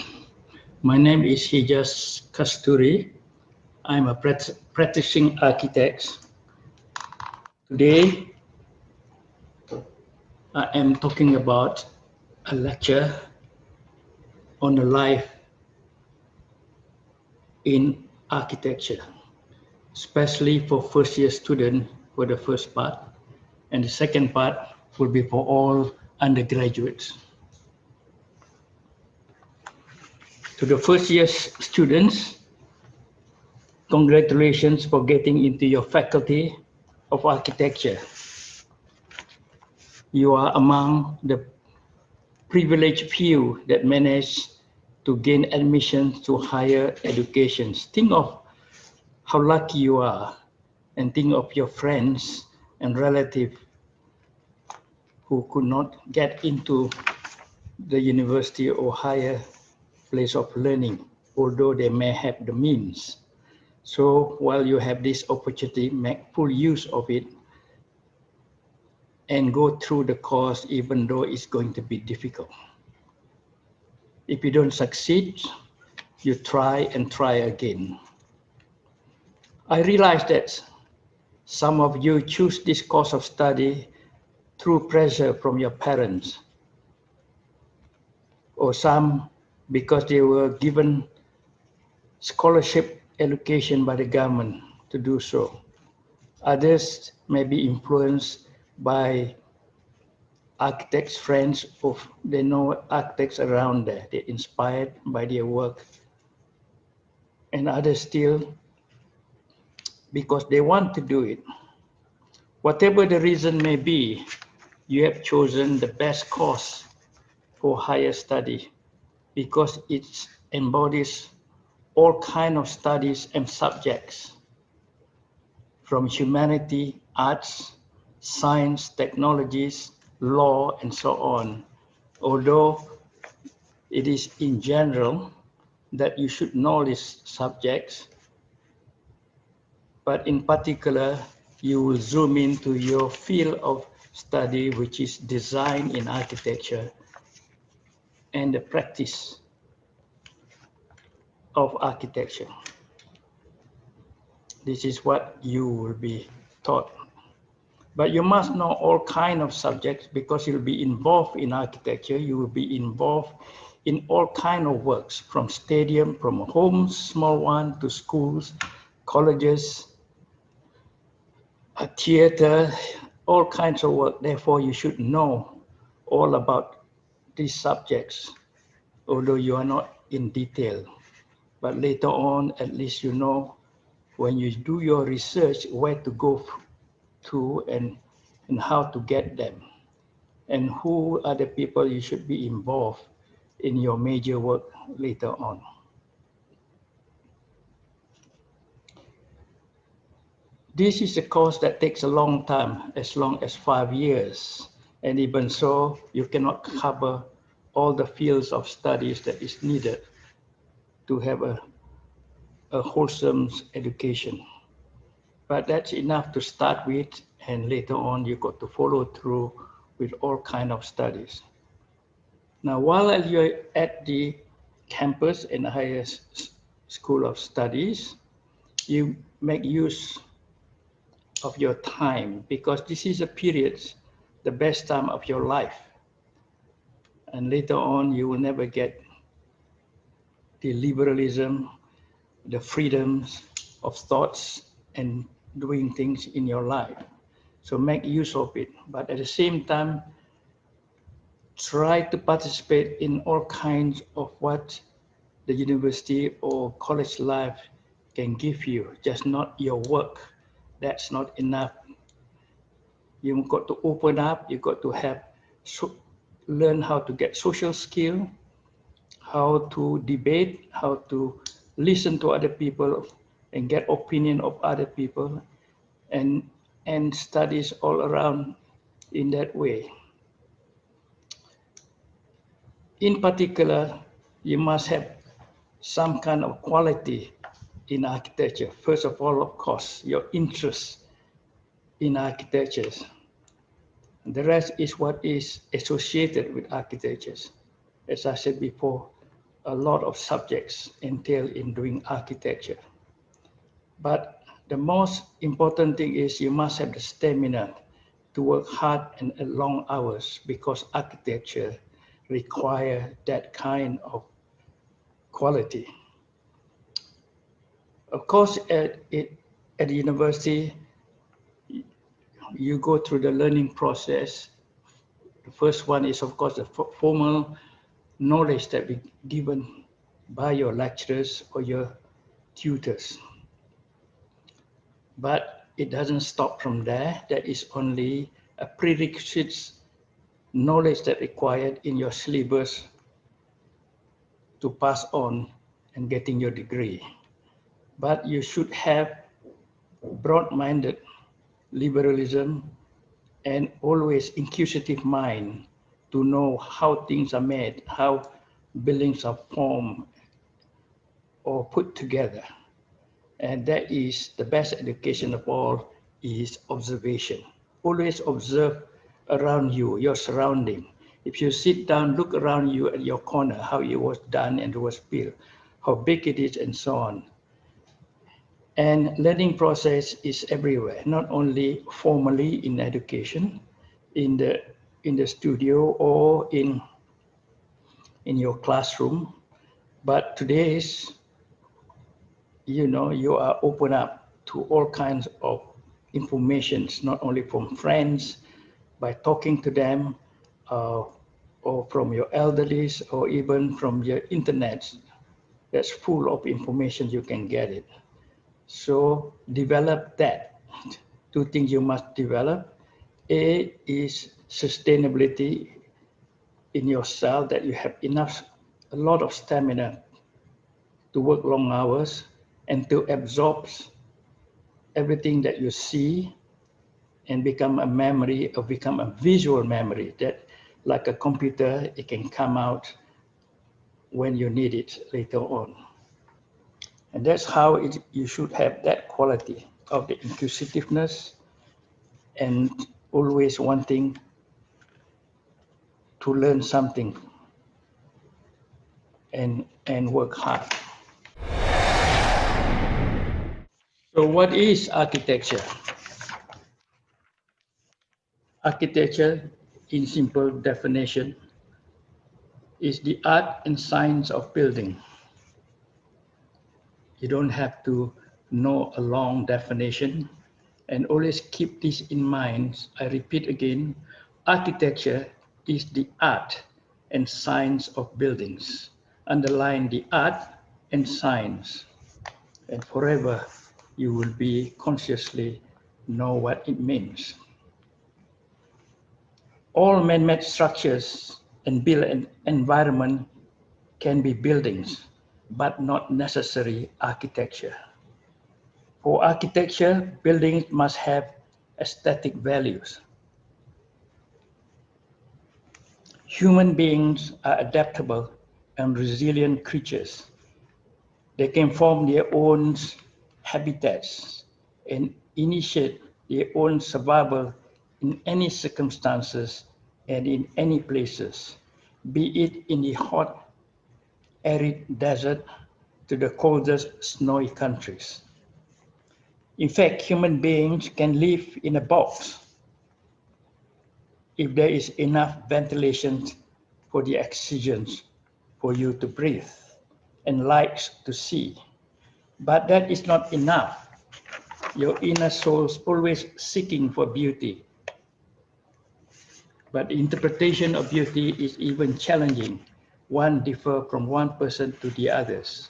My name is Ijaz Kasturi. I'm a practicing architect. Today, I am talking about a lecture on the life in architecture, especially for first year students for the first part, and the second part will be for all undergraduates. To the first year students, congratulations for getting into your faculty of architecture. You are among the privileged few that manage to gain admission to higher education. Think of how lucky you are, and think of your friends and relatives who could not get into the university or higher place of learning, although they may have the means. So while you have this opportunity, make full use of it and go through the course even though it's going to be difficult. If you don't succeed, you try and try again. I realize that some of you choose this course of study through pressure from your parents, or some because they were given scholarship allocation by the government to do so. Others may be influenced by architects, friends, or they know architects around there. They're inspired by their work. And others still because they want to do it. Whatever the reason may be, you have chosen the best course for higher study because it embodies all kinds of studies and subjects, from humanity, arts, science, technologies, law, and so on. Although it is in general that you should know these subjects, but in particular, you will zoom into your field of study, which is design in architecture and the practice of architecture. This is what you will be taught. But you must know all kinds of subjects because you'll be involved in architecture. You will be involved in all kinds of works, from stadium, from homes, small one, to schools, colleges, a theater, all kinds of work. Therefore, you should know all about these subjects, although you are not in detail. But later on, at least you know when you do your research where to go to and how to get them, and who are the people you should be involved in your major work later on. This is a course that takes a long time, as long as 5 years. And even so, you cannot cover all the fields of studies that is needed to have a wholesome education. But that's enough to start with, and later on you got to follow through with all kinds of studies. Now, while you're at the campus in the higher school of studies, you make use of your time because this is a period, the best time of your life. And later on, you will never get the liberalism, the freedoms of thoughts and doing things in your life. So make use of it. But at the same time, try to participate in all kinds of what the university or college life can give you, just not your work. That's not enough. You've got to open up. You've got to have learn how to get social skill, how to debate, how to listen to other people and get opinion of other people, and studies all around in that way. In particular, you must have some kind of quality in architecture. First of all, of course, your interest in architecture. The rest is what is associated with architecture. As I said before, a lot of subjects entail in doing architecture. But the most important thing is you must have the stamina to work hard and at long hours, because architecture require that kind of quality. Of course, at the university, you go through the learning process. The first one is, of course, the formal knowledge that be given by your lecturers or your tutors. But it doesn't stop from there. There is only a prerequisite knowledge that required in your syllabus to pass on and getting your degree. But you should have broad-minded liberalism and always inquisitive mind to know how things are made, how buildings are formed or put together. And that is the best education of all, is observation. Always observe around you, your surrounding. If you sit down, look around you at your corner, how it was done and it was built, how big it is and so on. And learning process is everywhere, not only formally in education, in the studio or in your classroom, but today's, you are open up to all kinds of informations, not only from friends, by talking to them, or from your elderlies, or even from your internet that's full of information, you can get it. So develop that. Two things you must develop. A is sustainability in yourself, that you have a lot of stamina to work long hours and to absorb everything that you see and become a memory, or become a visual memory, that like a computer, it can come out when you need it later on. And that's how you should have that quality of the inquisitiveness and always wanting to learn something and work hard. So what is architecture? Architecture, in simple definition, is the art and science of building. You don't have to know a long definition, and always keep this in mind. I repeat again, architecture is the art and science of buildings. Underline the art and science, and forever you will be consciously know what it means. All man-made structures and built environment can be buildings, but not necessarily architecture. For architecture, buildings must have aesthetic values. Human beings are adaptable and resilient creatures. They can form their own habitats and initiate their own survival in any circumstances and in any places, be it in the hot, arid desert to the coldest, snowy countries. In fact, human beings can live in a box if there is enough ventilation for the oxygen for you to breathe and light to see. But that is not enough. Your inner soul is always seeking for beauty. But the interpretation of beauty is even challenging. One differs from one person to the others.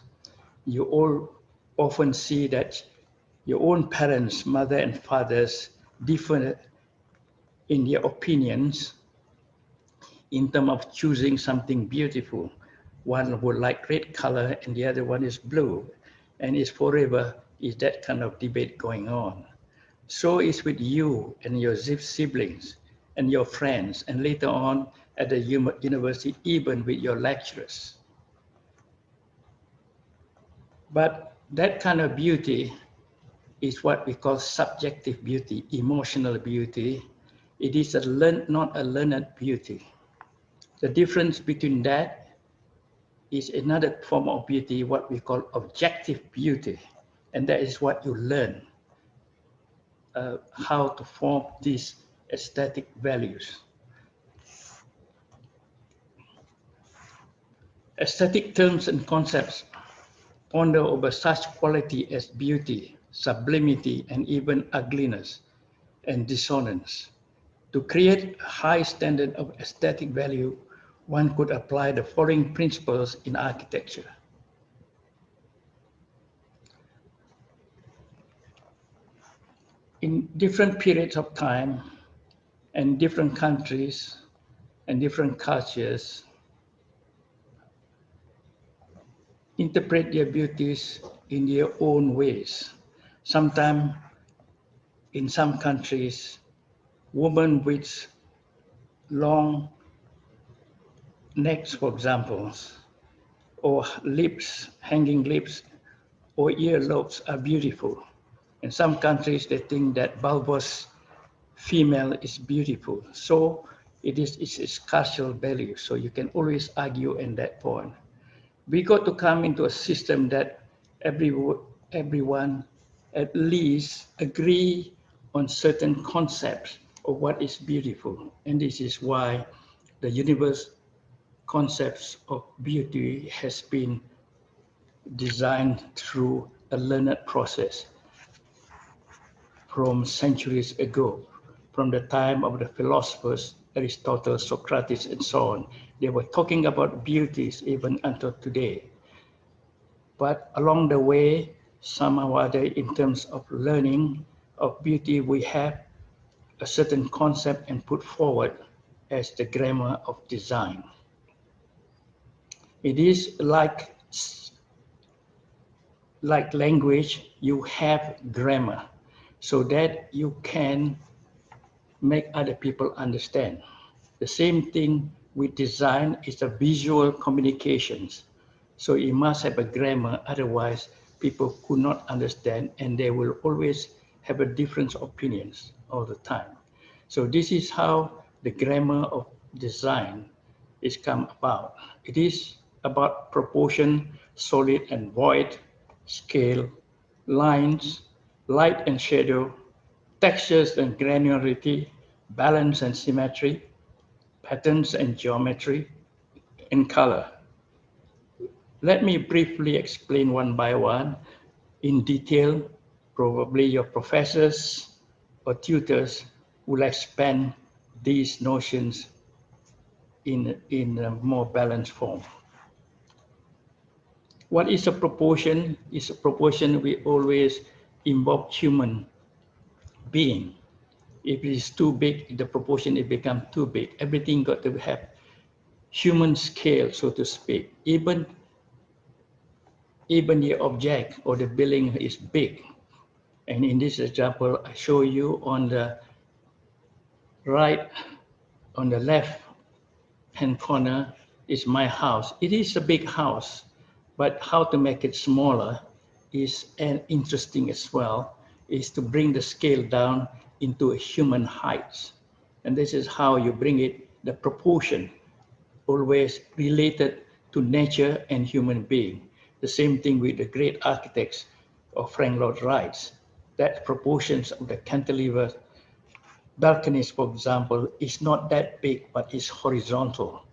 You all often see that your own parents, mother and fathers, differ in their opinions in terms of choosing something beautiful. One would like red color and the other one is blue. And it's forever is that kind of debate going on. So is with you and your siblings and your friends, and later on at the university, even with your lecturers. But that kind of beauty is what we call subjective beauty, emotional beauty. It is not a learned beauty. The difference between that is another form of beauty, what we call objective beauty. And that is what you learn, how to form these aesthetic values. Aesthetic terms and concepts ponder over such quality as beauty, sublimity, and even ugliness and dissonance. To create a high standard of aesthetic value, one could apply the following principles in architecture. In different periods of time and different countries and different cultures, interpret their beauties in their own ways. Sometimes in some countries, women with long necks, for example, or lips, hanging lips, or earlobes are beautiful. In some countries, they think that bulbous female is beautiful. So it's cultural value. So you can always argue in that point. We got to come into a system that everyone at least agree on certain concepts of what is beautiful. And this is why the universe concepts of beauty has been designed through a learned process from centuries ago, from the time of the philosophers, Aristotle, Socrates, and so on. They were talking about beauties even until today. But along the way, somehow or other, in terms of learning of beauty, we have a certain concept and put forward as the grammar of design. It is like language, you have grammar so that you can make other people understand. The same thing with design is the visual communications. So you must have a grammar, otherwise people could not understand and they will always have a different opinions all the time. So this is how the grammar of design is come about. It is about proportion, solid and void, scale, lines, light and shadow, textures and granularity, balance and symmetry, patterns and geometry, and color. Let me briefly explain one by one in detail. Probably your professors or tutors will expand these notions in a more balanced form. What is a proportion? Is a proportion we always involve human being. If it is too big, the proportion it becomes too big. Everything got to have human scale, so to speak. Even the object or the building is big. And in this example, I show you on the right, on the left hand corner is my house. It is a big house, but how to make it smaller is interesting as well, is to bring the scale down into a human height. And this is how you bring it, the proportion, always related to nature and human being. The same thing with the great architects of Frank Lloyd Wright. That proportions of the cantilever balconies, for example, is not that big, but it's horizontal.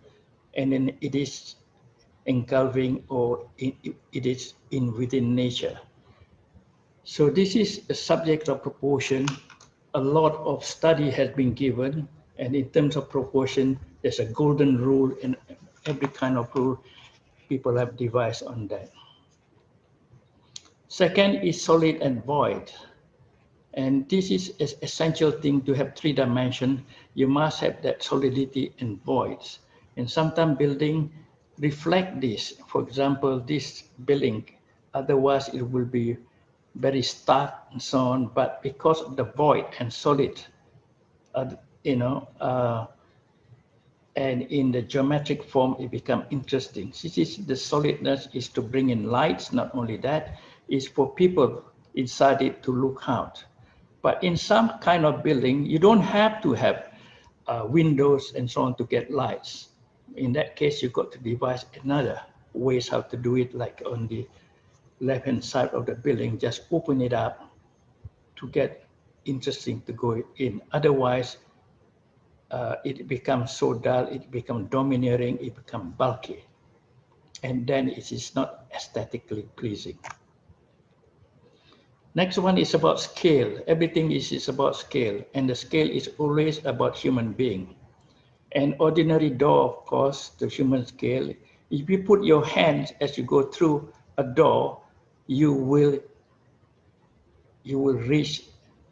And then it is engulfing or it is within nature. So this is a subject of proportion. A lot of study has been given, and in terms of proportion, there's a golden rule, and every kind of rule people have devised on that. Second is solid and void. And this is an essential thing to have 3 dimension. You must have that solidity and voids. And sometimes building reflect this. For example, this building, otherwise it will be very stark and so on. But because of the void and solid, uh, you know, and in the geometric form, it become interesting. This is the solidness is to bring in lights. Not only that, is for people inside it to look out. But in some kind of building, you don't have to have windows and so on to get lights. In that case, you got to devise another ways how to do it, like on the left-hand side of the building, just open it up to get interesting to go in. Otherwise, it becomes so dull, it becomes domineering, it becomes bulky. And then it is not aesthetically pleasing. Next one is about scale. Everything is about scale, and the scale is always about human being. An ordinary door, of course, the human scale, if you put your hands as you go through a door, you will reach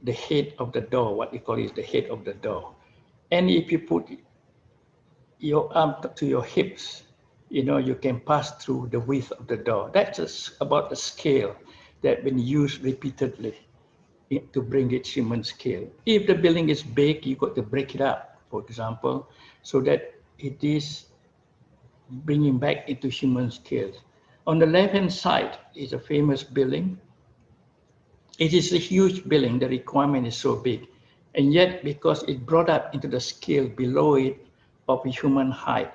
the head of the door, what you call is the head of the door. And if you put your arm to your hips, you can pass through the width of the door. That's about the scale that been used repeatedly to bring it human scale. If the building is big, you got to break it up, for example, so that it is bringing back into human scale. On the left-hand side is a famous building. It is a huge building, the requirement is so big. And yet, because it brought up into the scale below it of human height,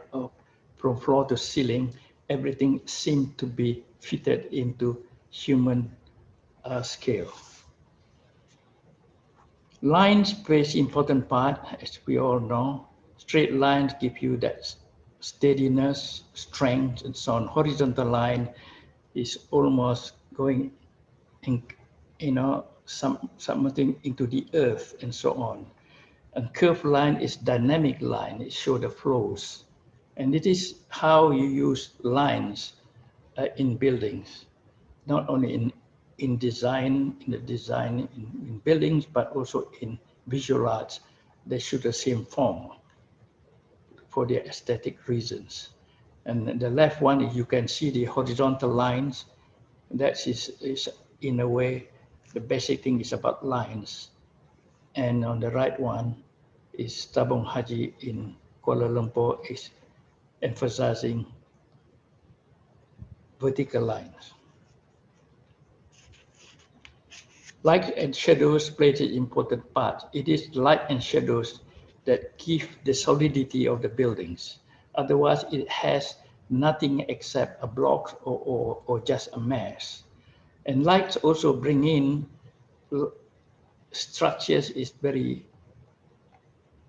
from floor to ceiling, everything seemed to be fitted into human scale. Lines plays important part, as we all know. Straight lines give you that steadiness, strength, and so on. Horizontal line is almost going in, something into the earth and so on. And curved line is dynamic line. It shows the flows. And it is how you use lines in buildings, not only in design, in buildings, but also in visual arts. They show the same form for their aesthetic reasons. And the left one, you can see the horizontal lines. That is in a way, the basic thing is about lines. And on the right one is Tabung Haji in Kuala Lumpur is emphasizing vertical lines. Light and shadows play an important part. It is light and shadows that give the solidity of the buildings. Otherwise, it has nothing except a block or just a mess. And lights also bring in structures is very,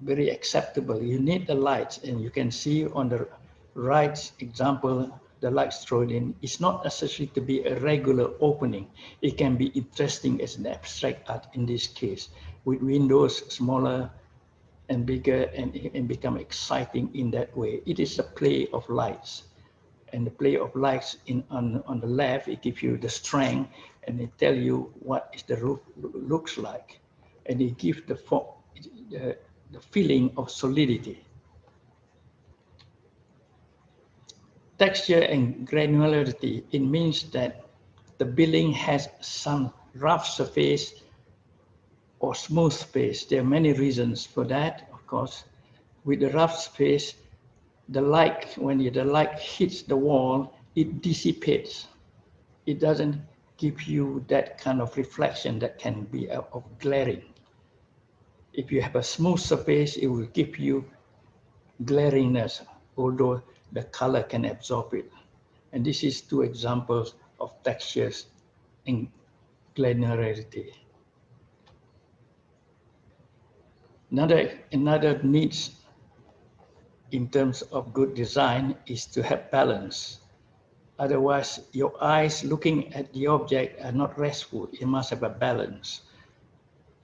very acceptable. You need the lights, and you can see on the right example, the lights thrown in. It's not necessary to be a regular opening. It can be interesting as an abstract art in this case, with windows smaller and bigger and become exciting in that way. It is a play of lights. And the play of lights on the left, it gives you the strength and it tell you what is the roof looks like. And it gives the feeling of solidity. Texture and granularity, it means that the building has some rough surface or smooth surface. There are many reasons for that, of course. With the rough surface, the light, when the light hits the wall, it dissipates. It doesn't give you that kind of reflection that can be of glaring. If you have a smooth surface, it will give you glaringness, although the color can absorb it. And this is 2 examples of textures and granularity. Another needs in terms of good design is to have balance. Otherwise, your eyes looking at the object are not restful. It must have a balance.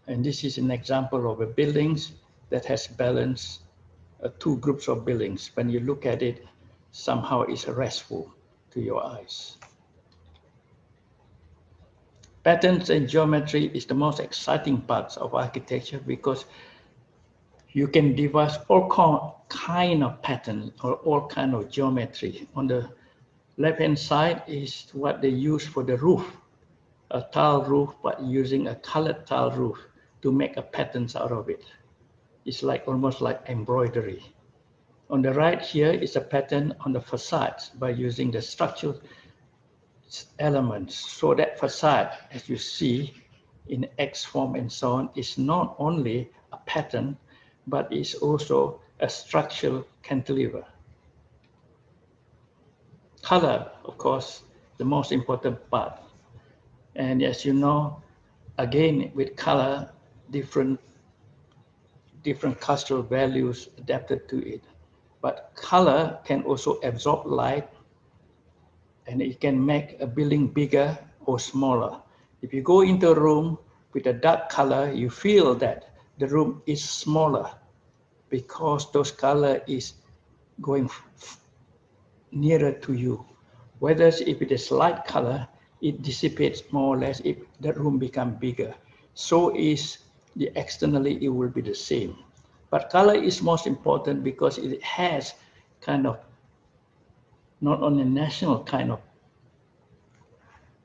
And this is an example of a buildings that has balance, 2 groups of buildings. When you look at it, somehow it's restful to your eyes. Patterns and geometry is the most exciting parts of architecture because you can devise all kind of pattern or all kind of geometry. On the left-hand side is what they use for the roof, a tile roof, but using a colored tile roof to make a patterns out of it. It's like almost like embroidery. On the right here is a pattern on the facades by using the structural elements. So that facade, as you see in X form and so on, is not only a pattern, but is also a structural cantilever. Color, of course, the most important part. And as you know, again, with color, different cultural values adapted to it. But color can also absorb light, and it can make a building bigger or smaller. If you go into a room with a dark color, you feel that the room is smaller because those color is going nearer to you. Whereas if it is light color, it dissipates more or less if the room becomes bigger. So is the externally, it will be the same. But color is most important because it has kind of not only national kind of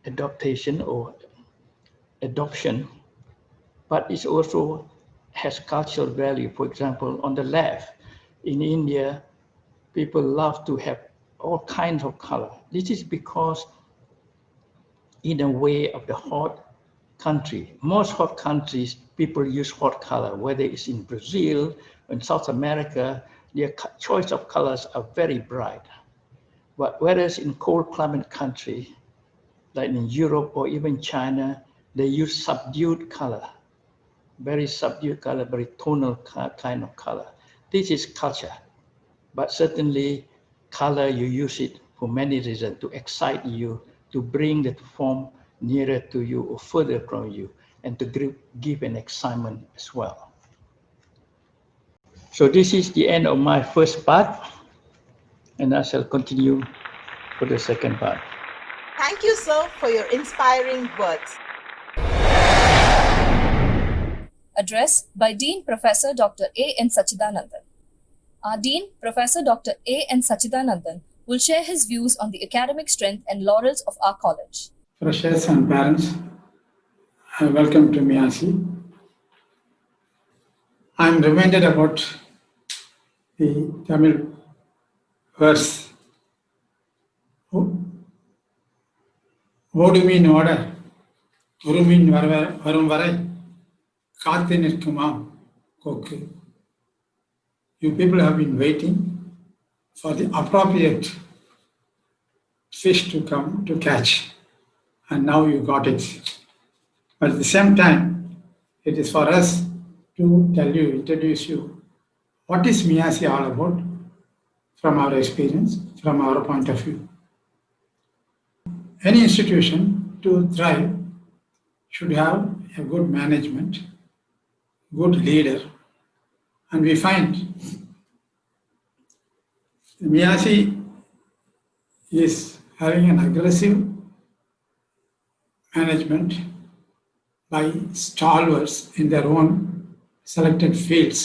adaptation or adoption, but it also has cultural value. For example, on the left, in India, people love to have all kinds of color. This is because in a way of the hot country, most hot countries, people use hot color, whether it's in Brazil, in South America, their choice of colors are very bright. But whereas in cold climate country, like in Europe or even China, they use subdued color, very subdued color, very tonal kind of color. This is culture, but certainly color, you use it for many reasons, to excite you, to bring the form nearer to you or further from you, and to give an excitement as well. So this is the end of my first part, and I shall continue for the second part. Thank you, sir, for your inspiring words. Address by Dean Professor Dr. A.N. Sachidanandan. Our Dean, Professor Dr. A.N. Sachidanandan, will share his views on the academic strength and laurels of our college. Freshers and parents, welcome to Measi. I am reminded about the Tamil verse. ஓடுமீன் ஓட ஒருமீன் வரும் வரை காத்து நிற்குமாம் கொக்கு. You people have been waiting for the appropriate fish to come to catch, and now you got it. But at the same time, it is for us to introduce you, what is Measi all about from our experience, from our point of view. Any institution to thrive should have a good management, good leader, and we find Measi is having an aggressive management by stalwarts in their own selected fields,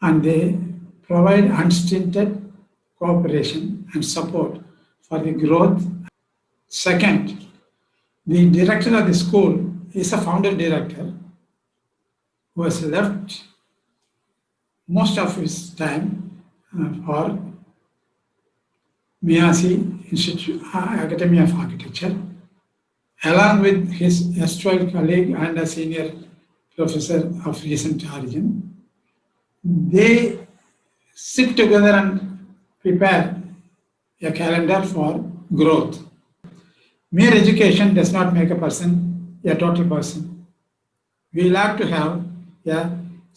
and they provide unstinted cooperation and support for the growth. Second, the director of the school is a founder director who has left most of his time for Measi Institute, Academy of Architecture, along with his erstwhile colleague and a senior professor of recent origin. They sit together and prepare a calendar for growth. Mere education does not make a person a total person. We like to have a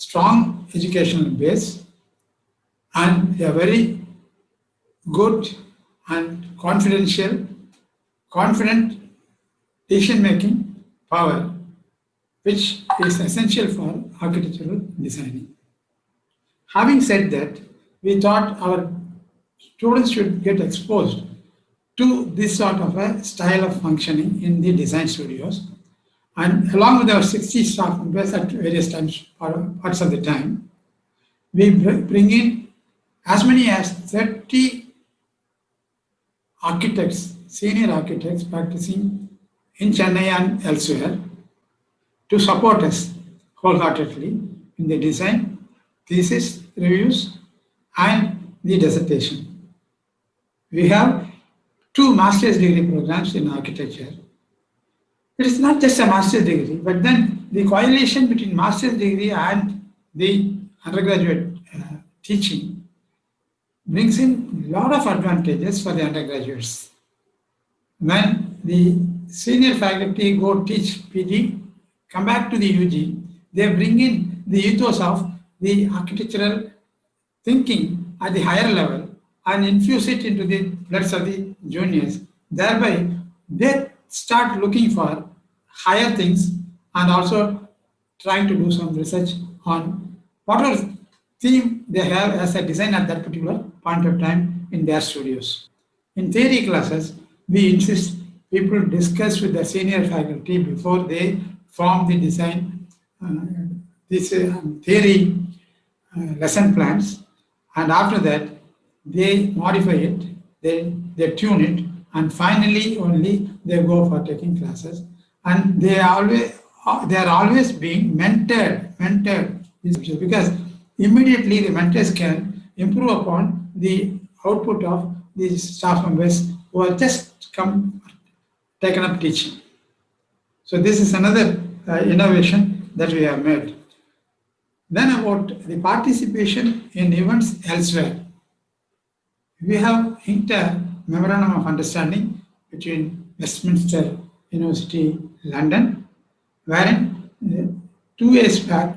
strong educational base and a very good and confident decision-making power, which is essential for architectural designing. Having said that, we thought our students should get exposed to this sort of a style of functioning in the design studios. And along with our 60 staff members at various times, parts of the time, we bring in as many as 30 architects, senior architects practicing in Chennai and elsewhere to support us wholeheartedly in the design, thesis reviews, and the dissertation. We have 2 master's degree programs in architecture. It is not just a master's degree, but then the correlation between master's degree and the undergraduate teaching brings in a lot of advantages for the undergraduates. When the senior faculty go teach PG, come back to the UG, they bring in the ethos of the architectural thinking at the higher level and infuse it into the bloods of the juniors. Thereby, they start looking for higher things and also trying to do some research on whatever theme they have as a design at that particular point of time in their studios. In theory classes, we insist people discuss with the senior faculty before they form the design, theory lesson plans, and after that they modify it, they tune it, and finally only they go for taking classes. And they are always being mentored because immediately the mentors can improve upon the output of these staff members who are just taken up teaching. So this is another innovation that we have made. Then about the participation in events elsewhere. We have inked a memorandum of understanding between Westminster University, London, wherein 2 years back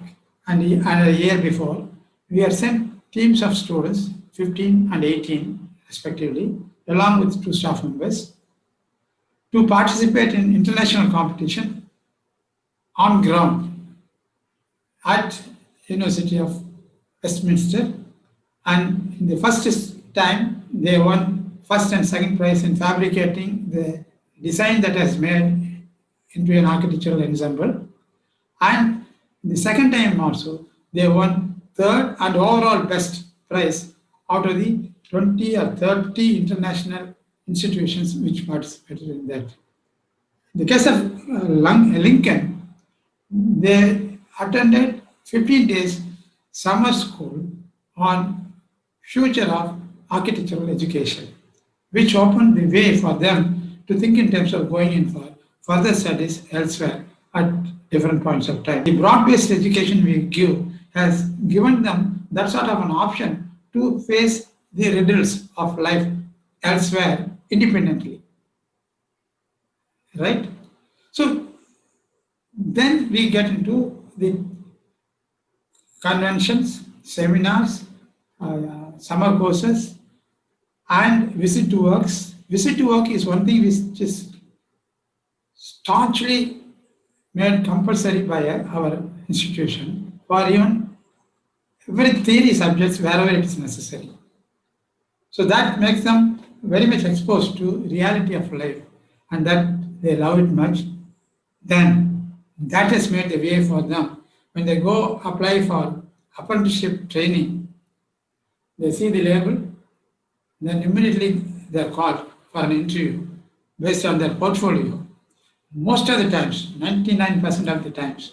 and a year before, we had sent teams of students, 15 and 18 respectively, along with 2 staff members, to participate in international competition on ground at University of Westminster. And in the first time, they won first and second prize in fabricating the design that has made into an architectural ensemble. And the second time also, they won third and overall best prize out of the 20 or 30 international institutions which participated in that. In the case of Lincoln, they attended 15 days summer school on future of architectural education, which opened the way for them to think in terms of going in for further studies elsewhere at different points of time. The broad-based education we give has given them that sort of an option to face the riddles of life elsewhere independently. Right? So then we get into the conventions, seminars, summer courses, and visit to works. Visit to work is one thing which is staunchly made compulsory by our institution for even every theory subjects wherever it is necessary. So that makes them very much exposed to reality of life, and that they love it much. Then that has made the way for them. When they go apply for apprenticeship training, they see the label, then immediately they are called for an interview based on their portfolio. Most of the times, 99% of the times,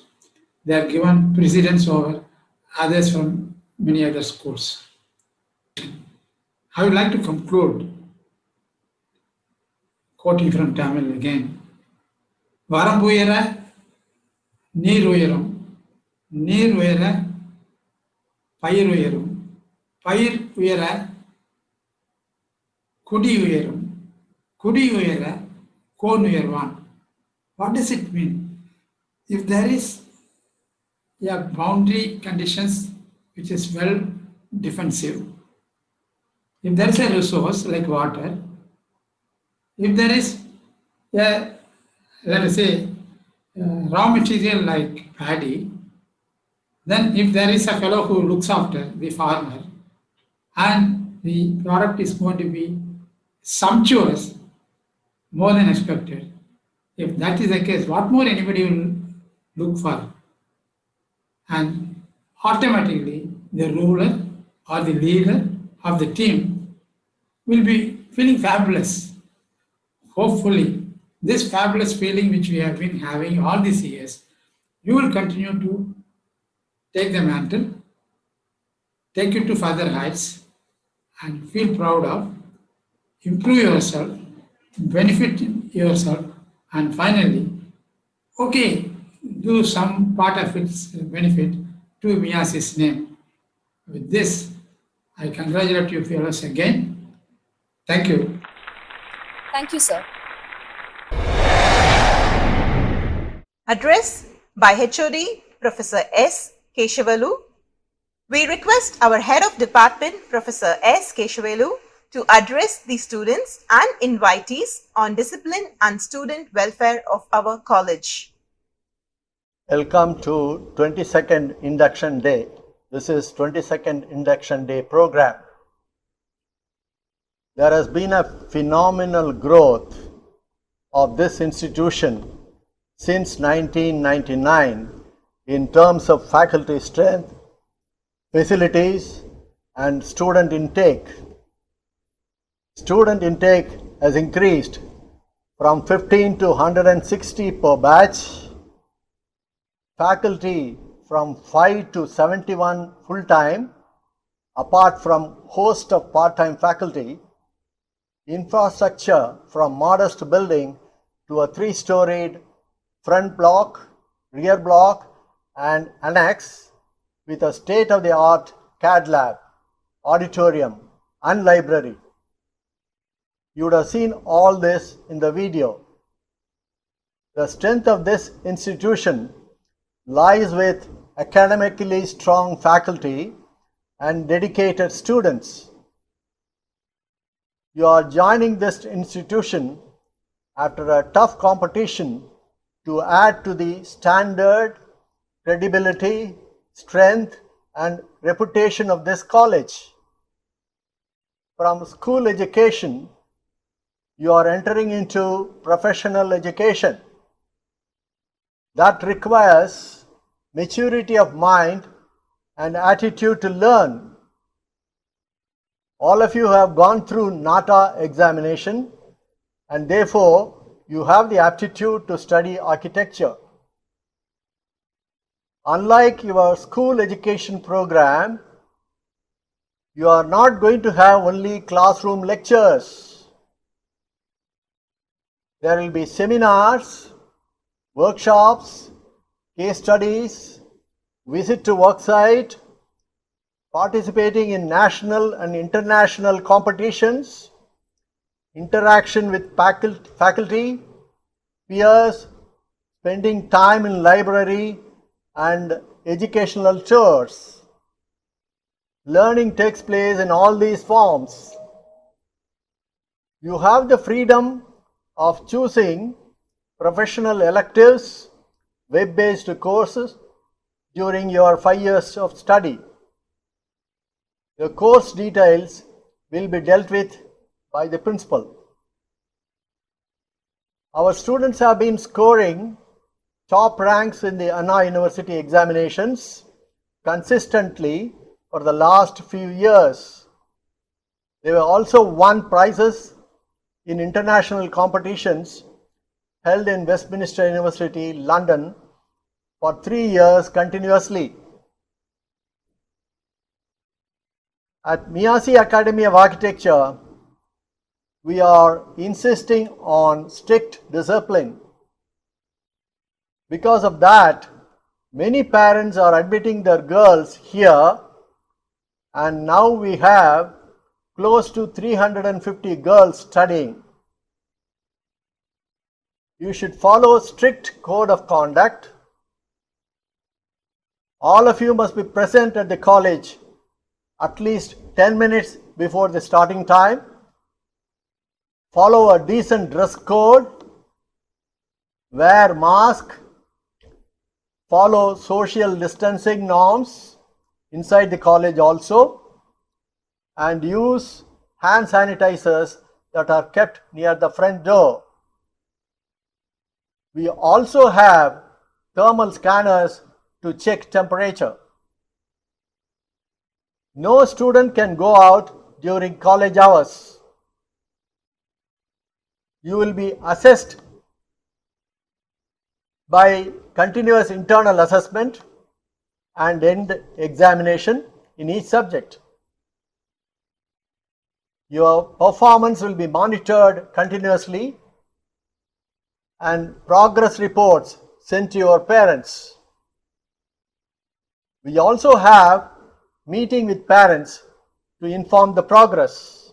they are given precedence over others from many other schools. I would like to conclude quoting from Tamil again. Varambuyera நீர் உயரும், நீர் உயர பயிர் உயரும், பயிர் உயர குடி உயரும், குடி உயர cone உயர்வான். What does it mean? If there is a boundary conditions which is well defensive, if there is a resource like water, if there is a, let us say, raw material like paddy, then if there is a fellow who looks after the farmer and the product is going to be sumptuous, more than expected. If that is the case, what more anybody will look for? And automatically the ruler or the leader of the team will be feeling fabulous. Hopefully, this fabulous feeling which we have been having all these years, you will continue to take the mantle, take it to further heights, and feel proud of, improve yourself, benefit yourself, and finally, okay, do some part of its benefit to Measi's name. With this, I congratulate you fellows again. Thank you. Thank you, sir. Address by HOD Professor S. Keshavalu. We request our Head of Department, Professor S. Keshavalu, to address the students and invitees on discipline and student welfare of our college. Welcome to 22nd Induction Day. This is 22nd Induction Day program. There has been a phenomenal growth of this institution since 1999 in terms of faculty strength, facilities, and student intake. Student intake has increased from 15 to 160 per batch, faculty from 5 to 71 full-time, apart from host of part-time faculty, infrastructure from modest building to a 3-storied front block, rear block, and annex with a state-of-the-art CAD lab, auditorium, and library. You would have seen all this in the video. The strength of this institution lies with academically strong faculty and dedicated students. You are joining this institution after a tough competition to add to the standard, credibility, strength, and reputation of this college. From school education, you are entering into professional education. That requires maturity of mind and attitude to learn. All of you have gone through NATA examination, and therefore you have the aptitude to study architecture. Unlike your school education program, you are not going to have only classroom lectures. There will be seminars, workshops, case studies, visit to worksite, participating in national and international competitions, interaction with faculty, peers, spending time in library and educational tours. Learning takes place in all these forms. You have the freedom of choosing professional electives, web-based courses during your 5 years of study. The course details will be dealt with by the principal. Our students have been scoring top ranks in the Anna University examinations consistently for the last few years. They have also won prizes in international competitions held in Westminster University, London for 3 years continuously. At Measi Academy of Architecture, we are insisting on strict discipline. Because of that, many parents are admitting their girls here, and now we have close to 350 girls studying. You should follow strict code of conduct. All of you must be present at the college at least 10 minutes before the starting time. Follow a decent dress code. Wear mask. Follow social distancing norms inside the college also. And use hand sanitizers that are kept near the front door. We also have thermal scanners to check temperature. No student can go out during college hours. You will be assessed by continuous internal assessment and end examination in each subject. Your performance will be monitored continuously and progress reports sent to your parents. We also have meeting with parents to inform the progress.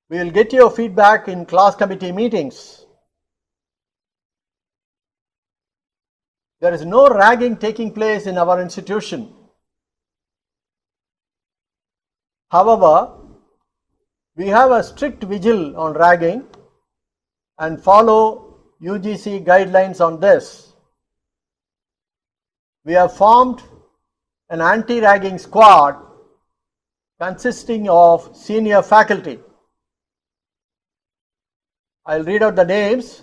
We will get your feedback in class committee meetings. There is no ragging taking place in our institution. However, we have a strict vigil on ragging and follow UGC guidelines on this. We have formed an anti-ragging squad consisting of senior faculty. I'll read out the names.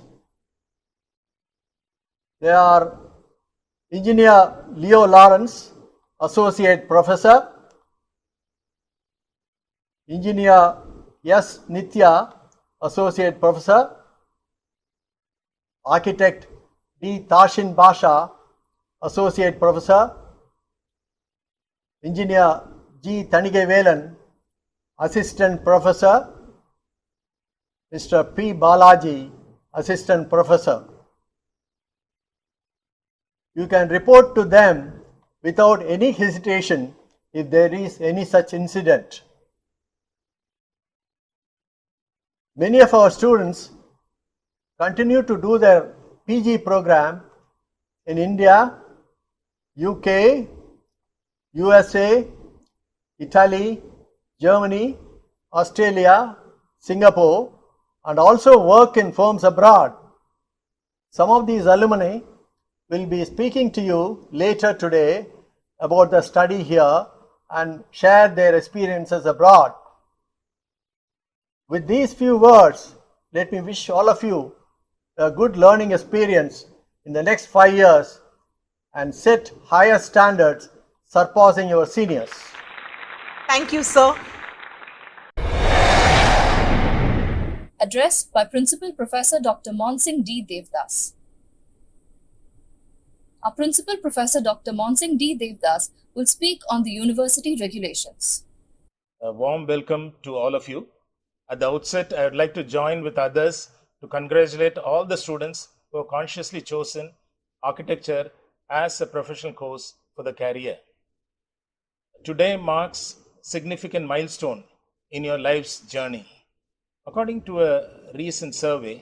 They are Engineer Leo Lawrence, Associate Professor; Engineer S. Nitya, Associate Professor; Architect D. Tashin Basha, Associate Professor; Engineer G. Tanigevelan, Assistant Professor; Mr. P. Balaji, Assistant Professor. You can report to them without any hesitation if there is any such incident. Many of our students continue to do their PG program in India, UK, USA, Italy, Germany, Australia, Singapore, and also work in firms abroad. Some of these alumni will be speaking to you later today about the study here and share their experiences abroad. With these few words, let me wish all of you a good learning experience in the next 5 years and set higher standards surpassing your seniors. Thank you, sir. Address by Principal Professor Dr. Monsing D. Devdas. Our Principal Professor Dr. Monsing D. Devdas will speak on the university regulations. A warm welcome to all of you. At the outset, I would like to join with others to congratulate all the students who have consciously chosen architecture as a professional course for the career. Today marks significant milestone in your life's journey. According to a recent survey,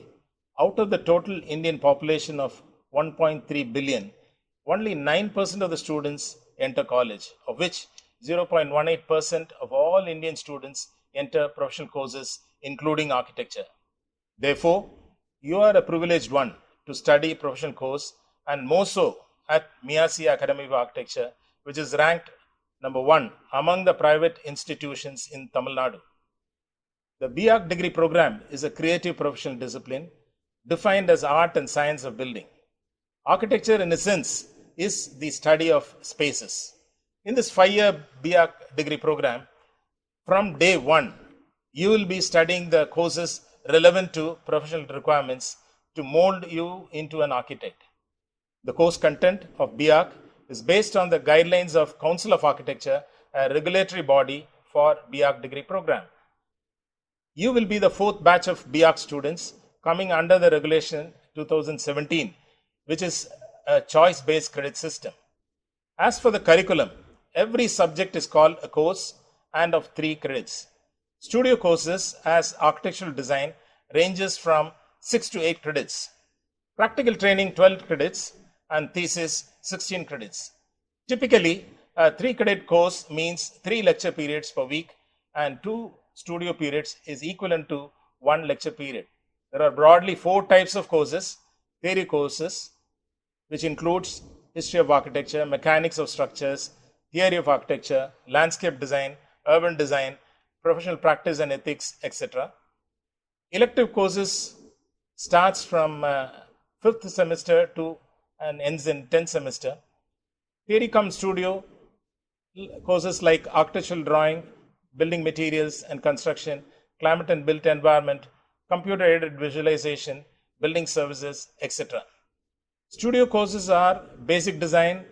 out of the total Indian population of 1.3 billion, only 9% of the students enter college, of which 0.18% of all Indian students enter professional courses, including architecture. Therefore, you are a privileged one to study professional course, and more so at Measi Academy of Architecture, which is ranked number 1 among the private institutions in Tamil Nadu. The B.Arch degree program is a creative professional discipline defined as art and science of building. Architecture, in a sense, is the study of spaces. In this 5-year B.Arch degree program, from day 1, you will be studying the courses relevant to professional requirements to mold you into an architect. The course content of B.Arch is based on the guidelines of Council of Architecture, a regulatory body for B.Arch degree program. You will be the 4th batch of B.Arch students coming under the regulation 2017, which is a choice-based credit system. As for the curriculum, every subject is called a course and of 3 credits. Studio courses as architectural design ranges from 6 to 8 credits. Practical training 12 credits and thesis 16 credits. Typically, a 3-credit course means 3 lecture periods per week and 2 studio periods is equivalent to 1 lecture period. There are broadly 4 types of courses: theory courses, which includes history of architecture, mechanics of structures, theory of architecture, landscape design, urban design, professional practice and ethics, etc. Elective courses starts from 5th semester to and ends in 10th semester. Theory cum studio courses like architectural drawing, building materials and construction, climate and built environment, computer aided visualization, building services, etc. Studio courses are basic design,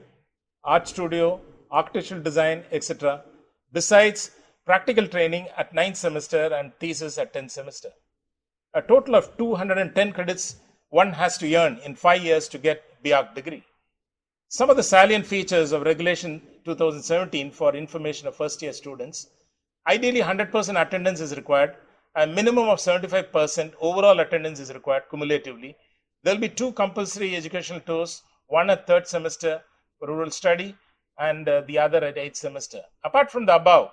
art studio, architectural design, etc. Besides practical training at 9th semester and thesis at 10th semester. A total of 210 credits one has to earn in 5 years to get BArch degree. Some of the salient features of Regulation 2017 for information of first year students: ideally 100% attendance is required, a minimum of 75% overall attendance is required cumulatively. There will be 2 compulsory educational tours, one at 3rd semester for rural study and the other at 8th semester. Apart from the above,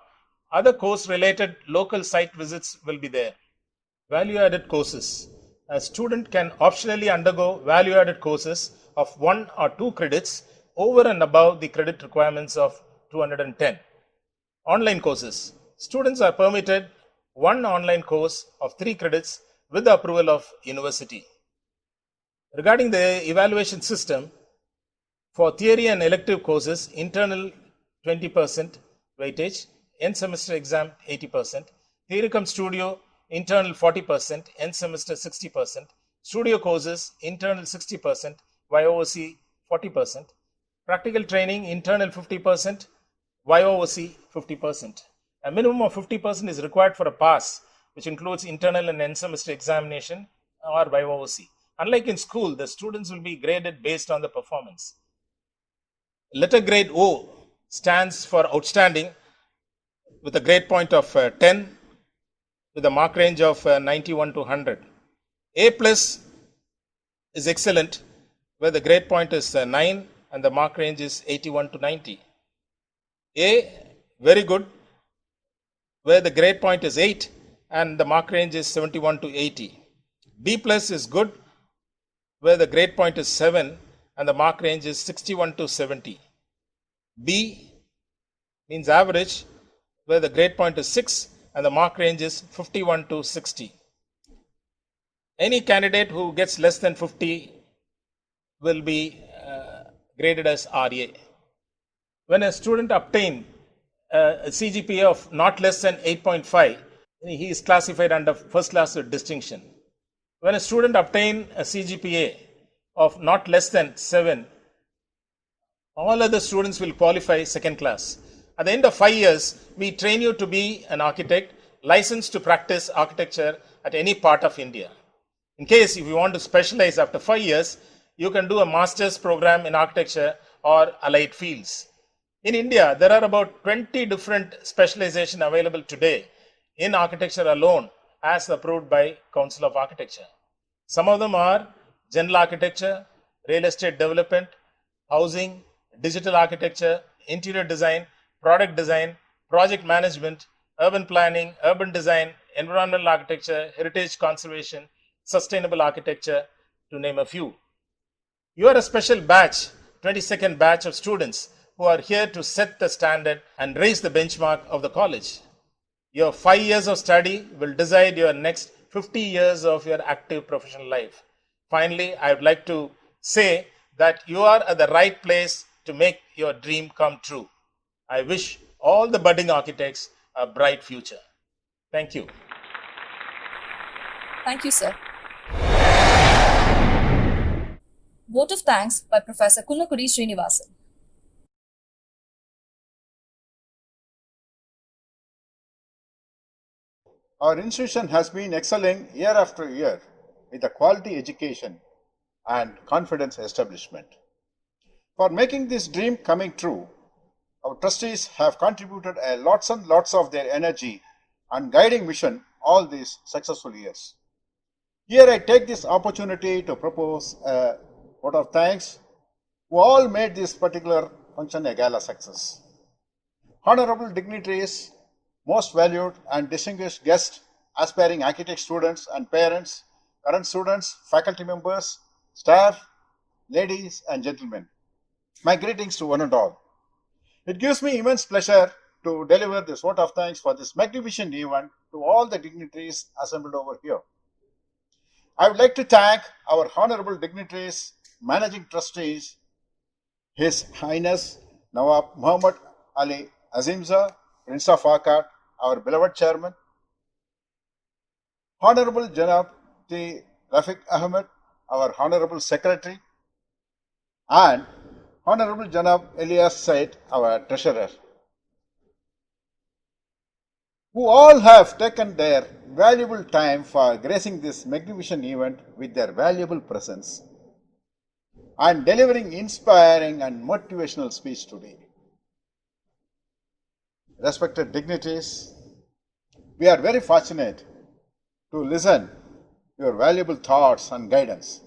other course related local site visits will be there. Value added courses. A student can optionally undergo value added courses of 1 or 2 credits over and above the credit requirements of 210. Online courses. Students are permitted 1 online course of 3 credits with the approval of university. Regarding the evaluation system, for theory and elective courses, internal 20% weightage, end semester exam 80%, theory cum studio internal 40%, end semester 60%, studio courses internal 60%, YOC 40%, practical training internal 50%, YOC 50%. A minimum of 50% is required for a pass, which includes internal and end semester examination or YOC. Unlike in school, the students will be graded based on the performance. Letter grade O stands for outstanding with a grade point of 10 with a mark range of 91 to 100. A plus is excellent where the grade point is 9 and the mark range is 81 to 90. A very good where the grade point is 8 and the mark range is 71 to 80. B plus is good where the grade point is 7 and the mark range is 61 to 70. B means average where the grade point is 6 and the mark range is 51 to 60. Any candidate who gets less than 50 will be graded as RA. When a student obtains a CGPA of not less than 8.5, he is classified under first class with distinction. When a student obtains a CGPA of not less than 7, all other students will qualify second class. At the end of 5 years, we train you to be an architect licensed to practice architecture at any part of India. In case if you want to specialize after 5 years, you can do a master's program in architecture or allied fields. In India, there are about 20 different specializations available today in architecture alone as approved by Council of Architecture. Some of them are general architecture, real estate development, housing, digital architecture, interior design, product design, project management, urban planning, urban design, environmental architecture, heritage conservation, sustainable architecture, to name a few. You are a special batch, 22nd batch of students who are here to set the standard and raise the benchmark of the college. Your 5 years of study will decide your next 50 years of your active professional life. Finally, I would like to say that you are at the right place to make your dream come true. I wish all the budding architects a bright future. Thank you. Thank you, sir. Vote of thanks by Professor Kunnakudi Srinivasan. Our institution has been excelling year after year with a quality education and confidence establishment. For making this dream coming true, our trustees have contributed a lots and lots of their energy and guiding mission all these successful years. Here I take this opportunity to propose a vote of thanks who all made this particular function a gala success. Honorable dignitaries, most valued and distinguished guests, aspiring architect students and parents, current students, faculty members, staff, ladies and gentlemen, my greetings to one and all. It gives me immense pleasure to deliver this vote of thanks for this magnificent event to all the dignitaries assembled over here. I would like to thank our honorable dignitaries, managing trustees, His Highness Nawab Muhammad Ali Azimza, Prince of Arcot, our beloved chairman, Honorable Janab T. Rafiq Ahmed, our honorable secretary, and Honorable Janab Elias Said, our treasurer, who all have taken their valuable time for gracing this magnificent event with their valuable presence and delivering inspiring and motivational speech today. Respected dignitaries, we are very fortunate to listen your valuable thoughts and guidance.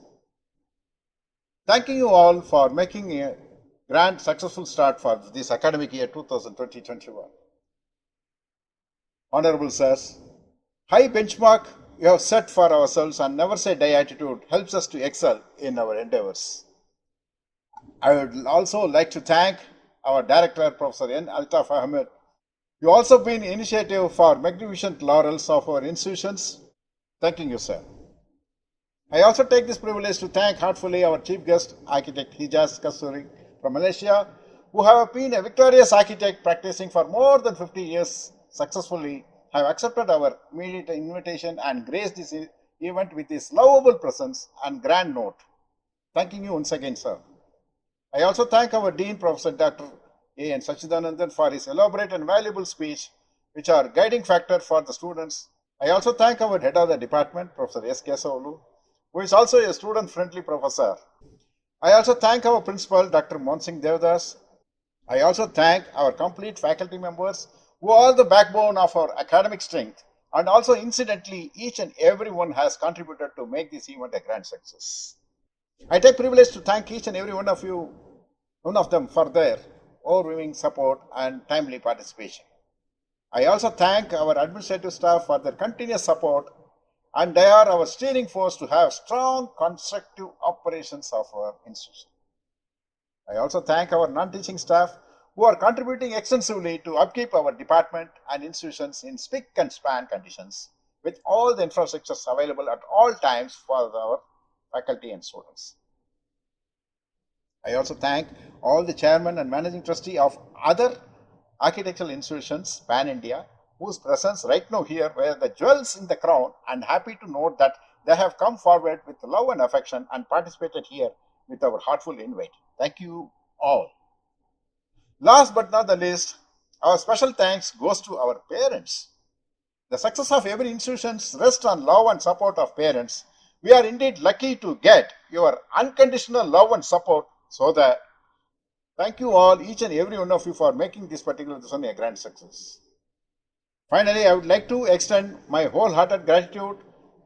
Thanking you all for making a grand successful start for this academic year 2020-21. Honorable sirs, high benchmark we have set for ourselves and never say die attitude helps us to excel in our endeavors. I would also like to thank our director, Professor N. Altaf Ahmed. You also been initiative for magnificent laurels of our institutions. Thanking you, sir. I also take this privilege to thank heartfully our chief guest, architect Hijaz Kasturi from Malaysia, who have been a victorious architect practicing for more than 50 years successfully, have accepted our immediate invitation and graced this event with his lovable presence and grand note. Thanking you once again, sir. I also thank our Dean, Professor Dr. A. N. Sachidanandan, for his elaborate and valuable speech, which are guiding factor for the students. I also thank our head of the department, Professor S. Kesavulu, who is also a student-friendly professor. I also thank our principal, Dr. Monsing Devdas. I also thank our complete faculty members, who are the backbone of our academic strength, and also incidentally, each and every one has contributed to make this event a grand success. I take privilege to thank each and every one of them for their overwhelming support and timely participation. I also thank our administrative staff for their continuous support, and they are our steering force to have strong constructive operations of our institution. I also thank our non-teaching staff who are contributing extensively to upkeep our department and institutions in spick and span conditions with all the infrastructures available at all times for our faculty and students. I also thank all the chairman and managing trustee of other architectural institutions pan-India whose presence right now here were the jewels in the crown, and happy to note that they have come forward with love and affection and participated here with our heartful invite. Thank you all. Last but not the least, our special thanks goes to our parents. The success of every institution rests on love and support of parents. We are indeed lucky to get your unconditional love and support, so that thank you all, each and every one of you, for making this particular lesson a grand success. Finally, I would like to extend my wholehearted gratitude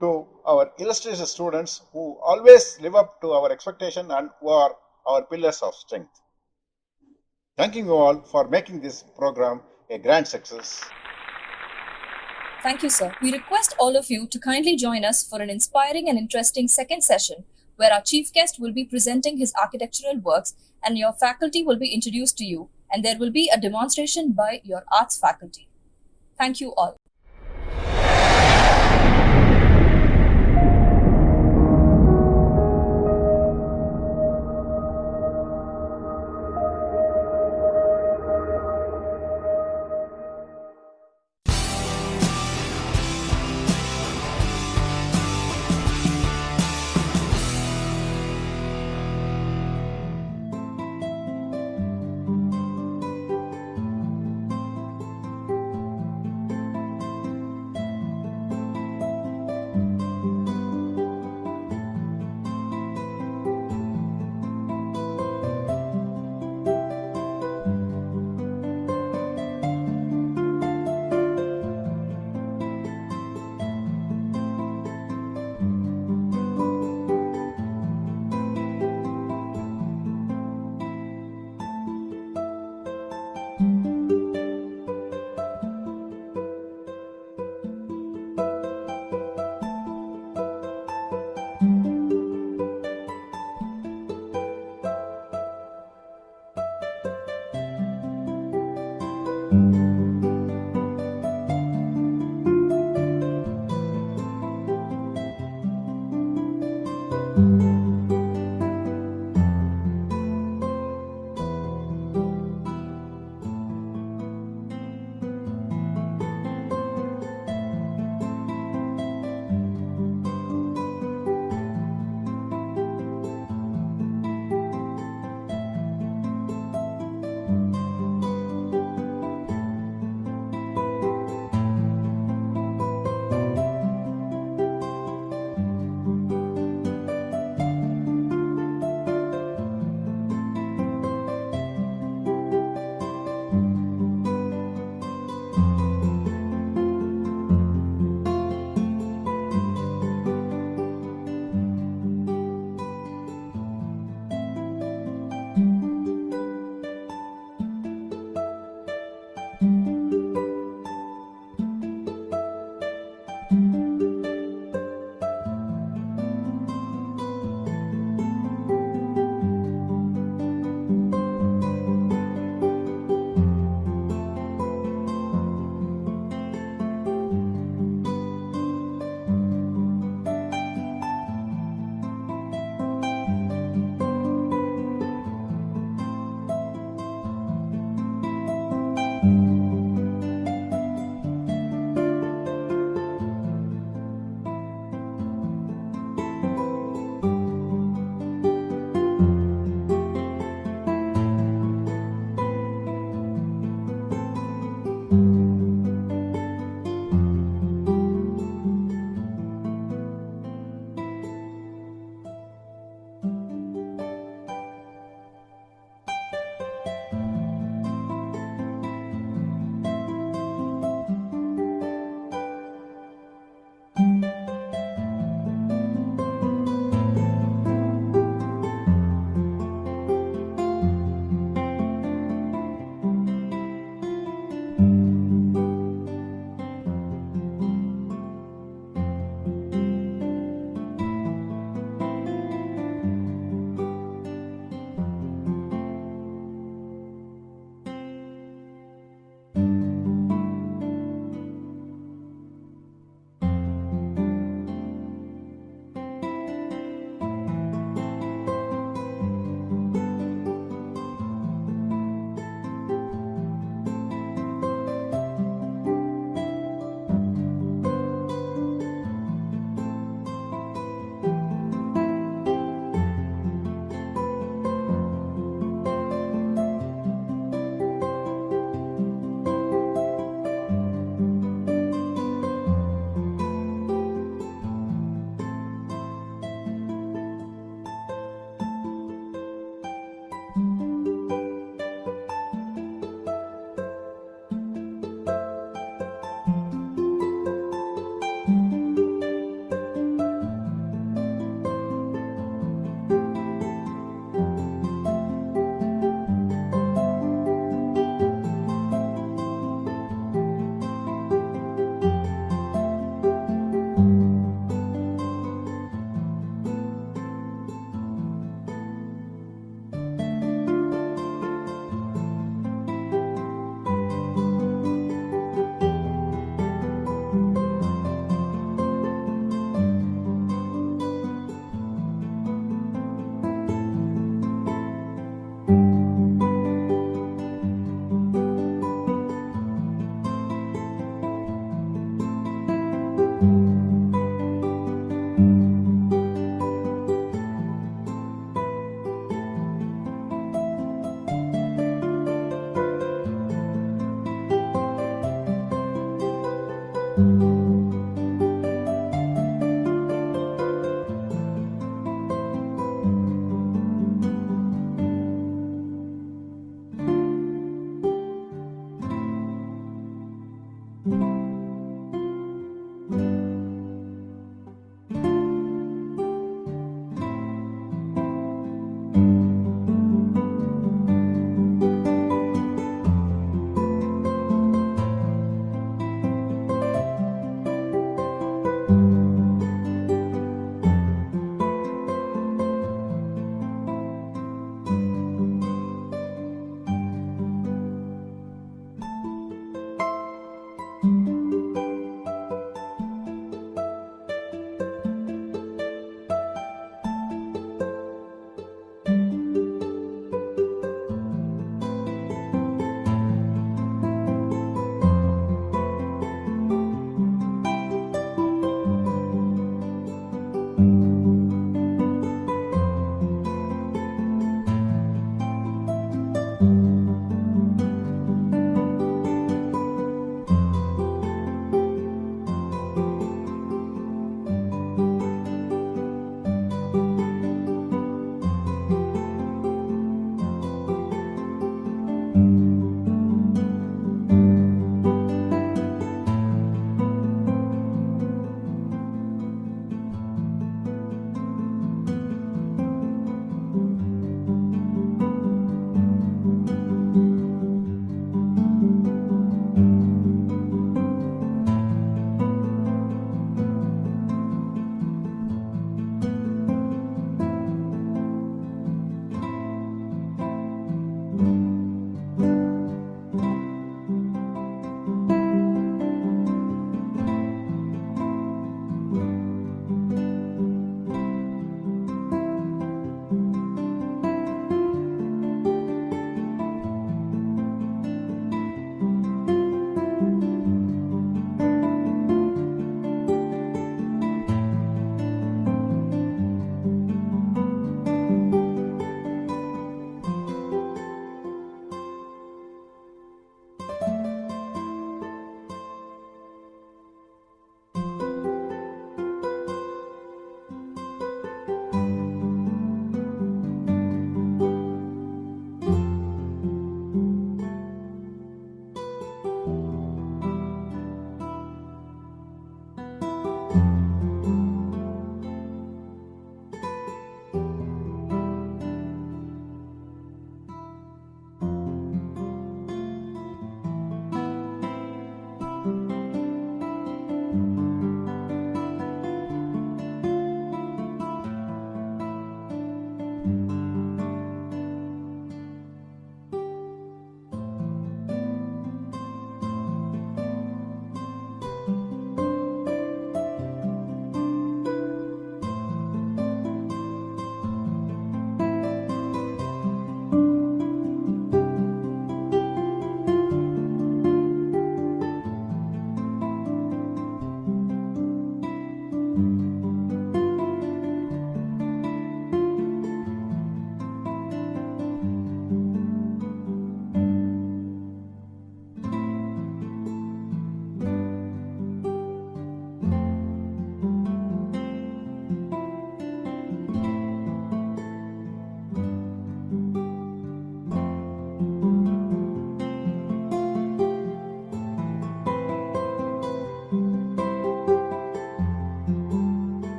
to our illustrious students who always live up to our expectation and who are our pillars of strength. Thanking you all for making this program a grand success. Thank you, sir. We request all of you to kindly join us for an inspiring and interesting second session where our chief guest will be presenting his architectural works and your faculty will be introduced to you, and there will be a demonstration by your arts faculty. Thank you all.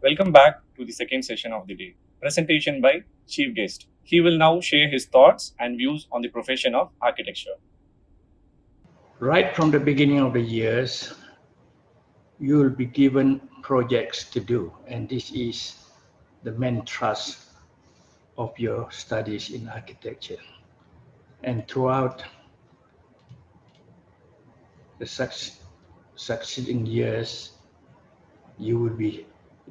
Welcome back to the second session of the day. Presentation by Chief Guest. He will now share his thoughts and views on the profession of architecture. Right from the beginning of the years, you will be given projects to do, and this is the main thrust of your studies in architecture. And throughout the succeeding years, you will be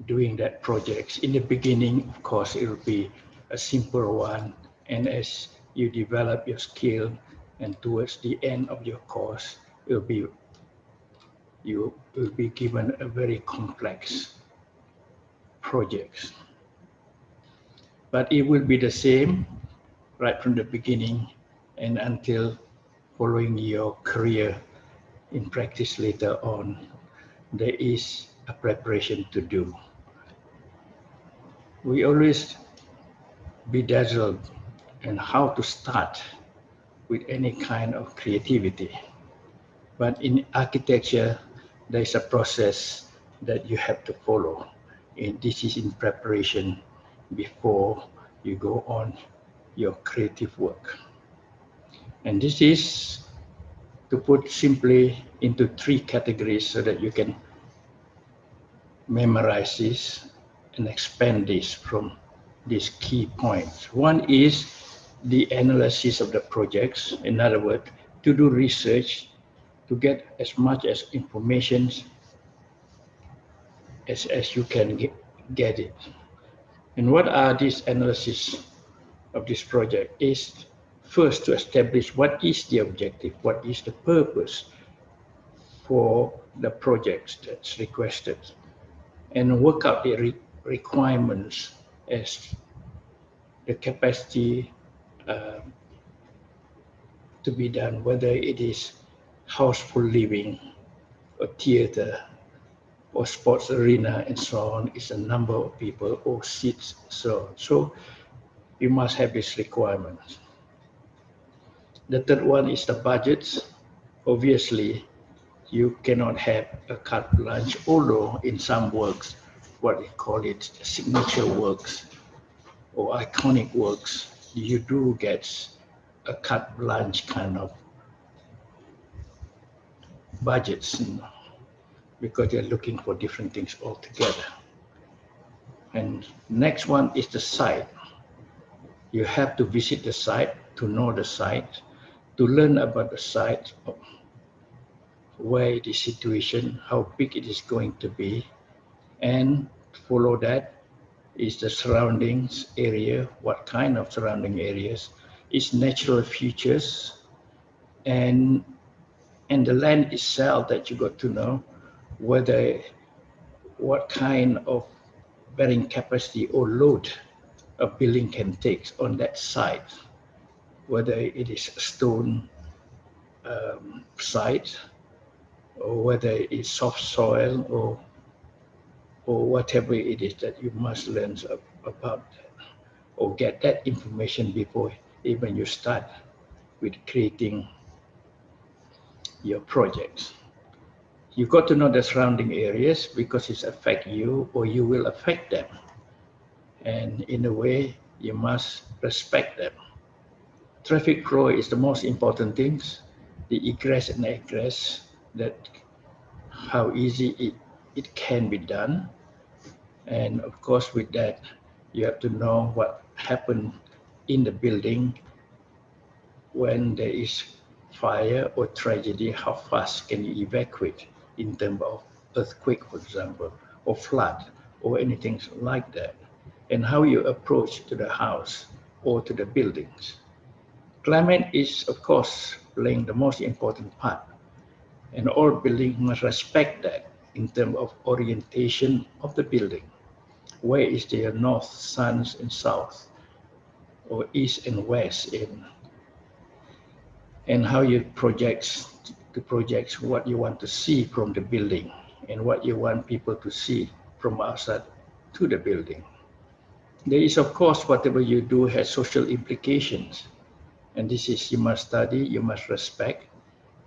doing that projects. In the beginning, of course, it will be a simple one, and as you develop your skill, and towards the end of your course, you will be given a very complex projects. But it will be the same right from the beginning and until following your career in practice later on. There is a preparation to do. We always be dazzled in how to start with any kind of creativity. But in architecture, there is a process that you have to follow. And this is in preparation before you go on your creative work. And this is, to put simply, into 3 categories so that you can memorize this and expand this from these key points. One is the analysis of the projects. In other words, to do research, to get as much as information as you can get it. And what are these analysis of this project? Is first to establish what is the objective, what is the purpose for the projects that's requested, and work out the requirements as the capacity to be done, whether it is house for living, or theater, or sports arena, and so on, is a number of people, or seats, so on. So you must have these requirements. The third one is the budgets. Obviously, you cannot have a carte blanche, although in some works, what they call it, signature works or iconic works, you do get a carte blanche kind of budgets, because they're looking for different things altogether. And next one is the site. You have to visit the site to know the site, to learn about the site, where it is situation, how big it is going to be, and follow that is the surroundings area, what kind of surrounding areas, its natural features, and the land itself that you got to know, whether what kind of bearing capacity or load a building can take on that site, whether it is a stone site, or whether it's soft soil, or whatever it is that you must learn about that, or get that information before even you start with creating your projects. You got to know the surrounding areas because it affects you or you will affect them. And in a way, you must respect them. Traffic flow is the most important things, the egress and egress, that how easy it can be done. And of course, with that, you have to know what happened in the building when there is fire or tragedy, how fast can you evacuate in terms of earthquake, for example, or flood, or anything like that, and how you approach to the house or to the buildings. Climate is, of course, playing the most important part, and all buildings must respect that in terms of orientation of the building. Where is their north, sun, and south, or east and west, and how you project what you want to see from the building and what you want people to see from outside to the building. There is, of course, whatever you do has social implications, and this is you must study, you must respect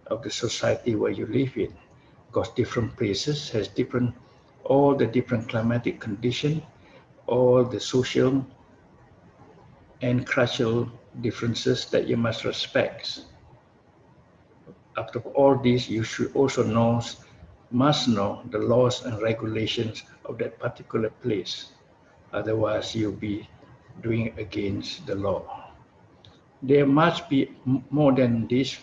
of the society where you live in, because different places has all the different climatic conditions, all the social and cultural differences that you must respect. After all this, you should also must know the laws and regulations of that particular place. Otherwise, you'll be doing against the law. There must be more than these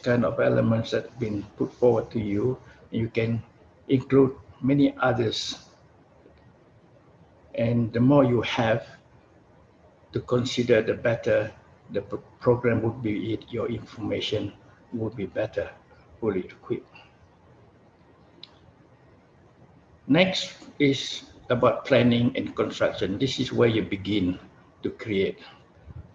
kind of elements that have been put forward to you. You can include many others. And the more you have to consider, the better the program would be, your information would be better, fully equipped. Next is about planning and construction. This is where you begin to create.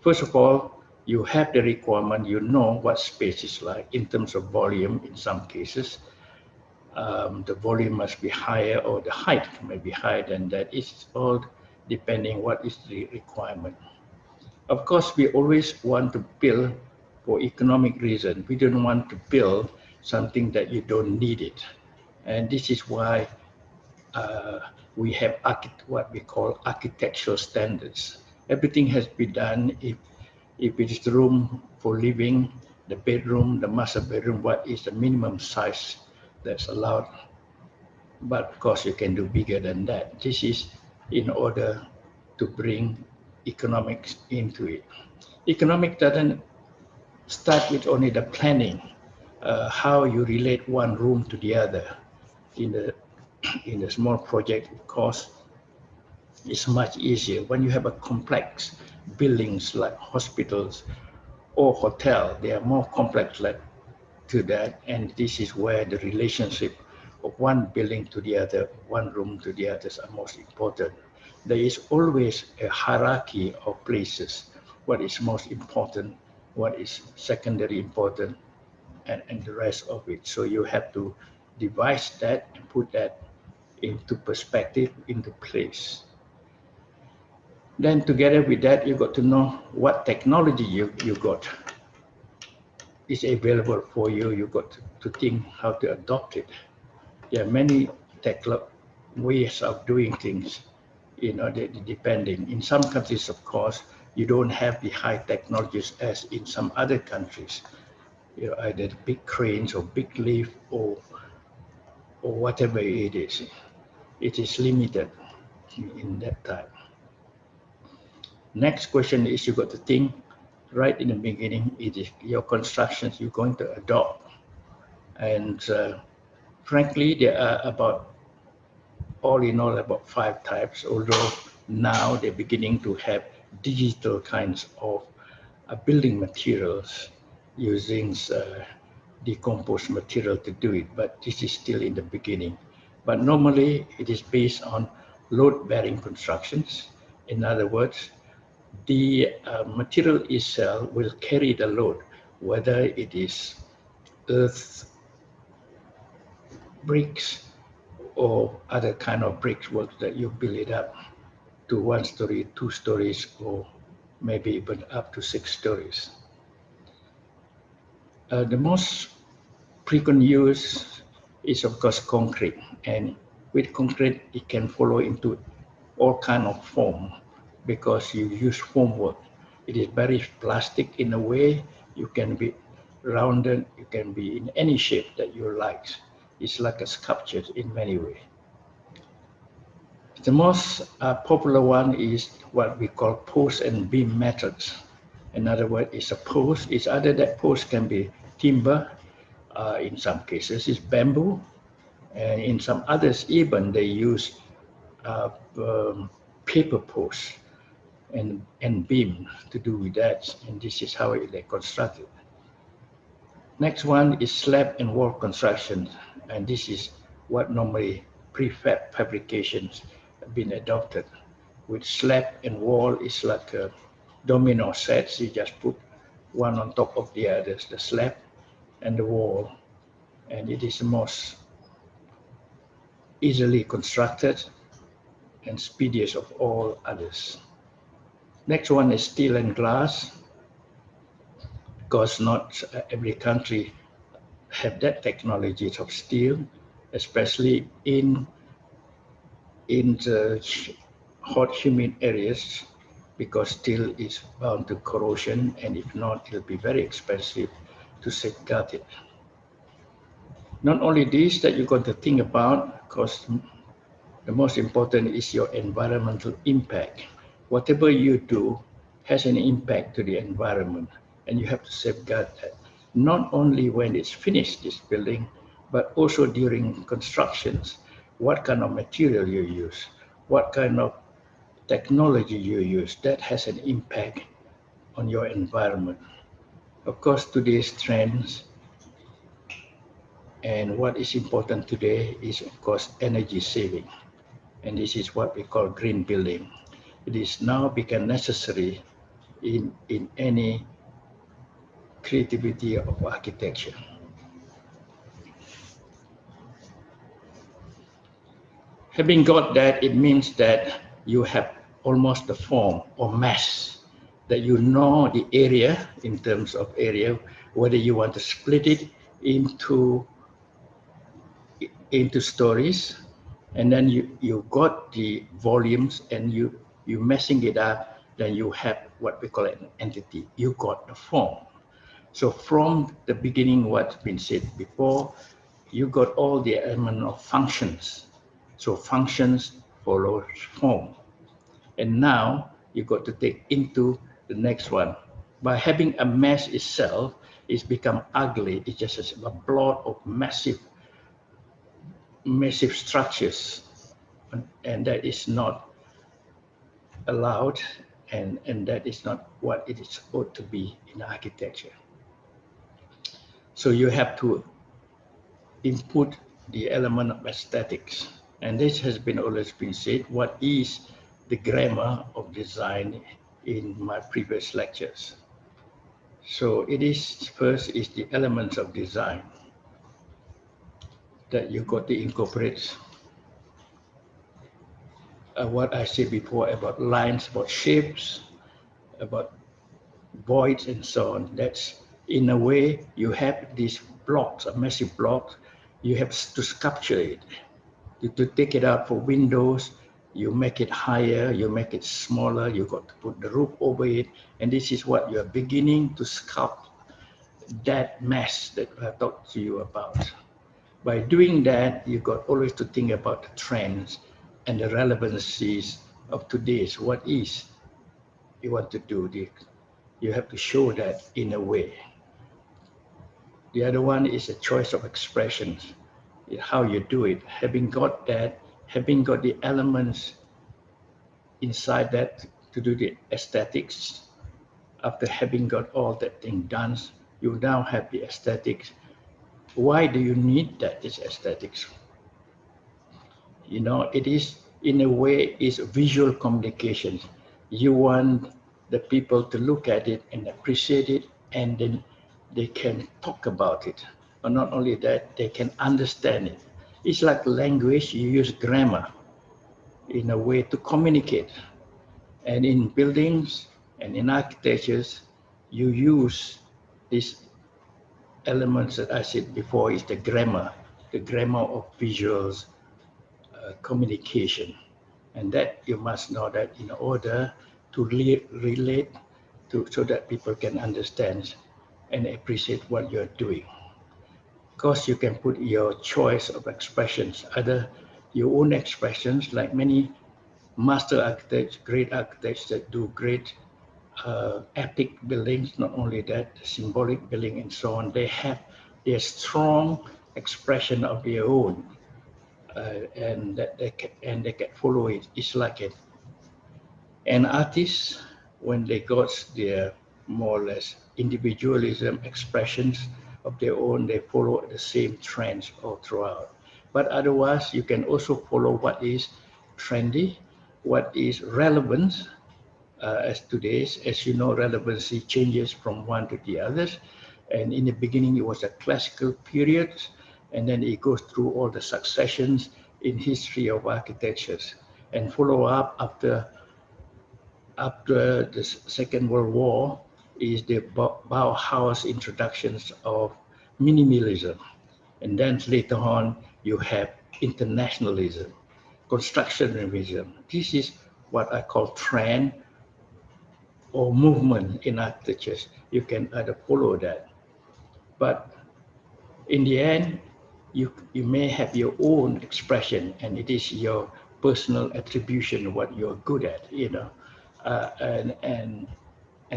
First of all, you have the requirement, you know what space is like in terms of volume in some cases. The volume must be higher or the height may be higher than that. It's all depending what is the requirement. Of course, we always want to build for economic reason. We don't want to build something that you don't need it. And this is why we have what we call architectural standards. Everything has to be done. If it is the room for living, the bedroom, the master bedroom, what is the minimum size that's allowed? But of course, you can do bigger than that. This is in order to bring economics into it. Economic doesn't start with only the planning, how you relate one room to the other. In a small project, of course, it's much easier. When you have a complex buildings like hospitals or hotel, they are more complex like to that, and this is where the relationship of one building to the other, one room to the others are most important. There is always a hierarchy of places, what is most important, what is secondary important, and the rest of it. So you have to devise that and put that into perspective, into place. Then together with that, you got to know what technology you got is available for you. You got to think how to adopt it. There are many ways of doing things, depending. In some countries, of course, you don't have the high technologies as in some other countries. Either big cranes or big lift or whatever it is. It is limited in that time. Next question is you got to think right in the beginning, it is your constructions you're going to adopt. And frankly, there are all in all about 5 types, although now they're beginning to have digital kinds of building materials using decomposed material to do it, but this is still in the beginning. But normally it is based on load-bearing constructions. In other words, the material itself will carry the load, whether it is earth bricks or other kind of brickwork that you build it up to 1 story, 2 stories, or maybe even up to 6 stories. The most frequent use is of course concrete, and with concrete it can follow into all kind of form because you use formwork. It is very plastic in a way. You can be rounded, you can be in any shape that you like. It's like a sculpture in many ways. The most popular one is what we call post and beam methods. In other words, it's a post. It's either that post can be timber, in some cases it's bamboo, and in some others even they use paper posts and beam to do with that, and this is how they construct it. Next one is slab and wall construction, and this is what normally prefab fabrications have been adopted. With slab and wall, it's like a domino sets. You just put one on top of the others, the slab and the wall, and it is the most easily constructed and speediest of all others. Next one is steel and glass, because not every country have that technology of steel, especially in the hot, humid areas. because steel is bound to corrosion, and if not, it'll be very expensive to safeguard it. Not only this that you're going to think about, because the most important is your environmental impact. Whatever you do has an impact to the environment, and you have to safeguard that. Not only when it's finished, this building, but also during constructions. What kind of material you use, what kind of technology you use, that has an impact on your environment. Of course, today's trends and what is important today is, of course, energy saving. And this is what we call green building. It is now become necessary in any creativity of architecture. Having got that, it means that you have almost the form or mass, that you know the area in terms of area, whether you want to split it into stories, and then you got the volumes, and you messing it up, then you have what we call an entity. You got the form. So from the beginning, what's been said before, you got all the element of functions. So functions follows form. And now you got to take into the next one. By having a mass itself, it's become ugly. It's just a blob of massive structures, and that is not allowed, and that is not what it is supposed to be in architecture. So you have to input the element of aesthetics, and this has been always been said, what is the grammar of design in my previous lectures. So it is, first is the elements of design that you got to incorporate what I said before about lines, about shapes, about voids and so on. That's in a way you have these blocks, a massive block, you have to sculpture it. To take it out for windows, you make it higher, you make it smaller, you got to put the roof over it, and this is what you're beginning to sculpt that mass that I talked to you about. By doing that, you got always to think about the trends and the relevancies of today's. What is you want to do? You have to show that in a way. The other one is a choice of expressions, how you do it. Having got that, having got the elements inside that to do the aesthetics, after having got all that thing done, you now have the aesthetics. Why do you need that, this aesthetics? You know, it is, in a way, is visual communication. You want the people to look at it and appreciate it, and then they can talk about it. But not only that, they can understand it. It's like language, you use grammar in a way to communicate. And in buildings and in architectures, you use these elements that I said before, is the grammar of visuals, communication. And that you must know that in order to relate to, so that people can understand and appreciate what you're doing. Of course, you can put your choice of expressions, either your own expressions, like many master architects, great architects that do great epic buildings. Not only that, symbolic building and so on, they have their strong expression of their own, and that they can follow it. It's like it. And artists, when they got their more or less individualism expressions of their own, they follow the same trends all throughout. But otherwise, you can also follow what is trendy, what is relevant, as today's. As you know, relevancy changes from one to the others. And in the beginning, it was a classical period, and then it goes through all the successions in history of architectures, and follow up after the Second World War is the Bauhaus introductions of minimalism. And then later on, you have internationalism, constructionism. This is what I call trend or movement in architecture, you can either follow that. But in the end, you may have your own expression, and it is your personal attribution what you're good at, and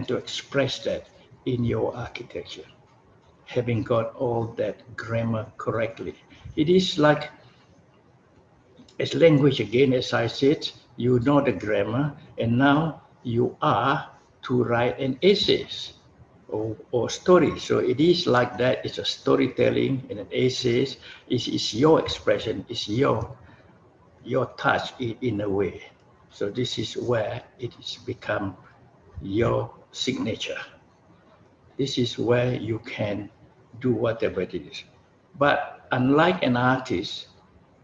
to express that in your architecture, having got all that grammar correctly. It is like as language again, as I said, you know the grammar, and now you are to write an essays or story. So it is like that. It's a storytelling and an essays. It's your expression. It's your touch in a way. So this is where it has become your signature. This is where you can do whatever it is. But unlike an artist,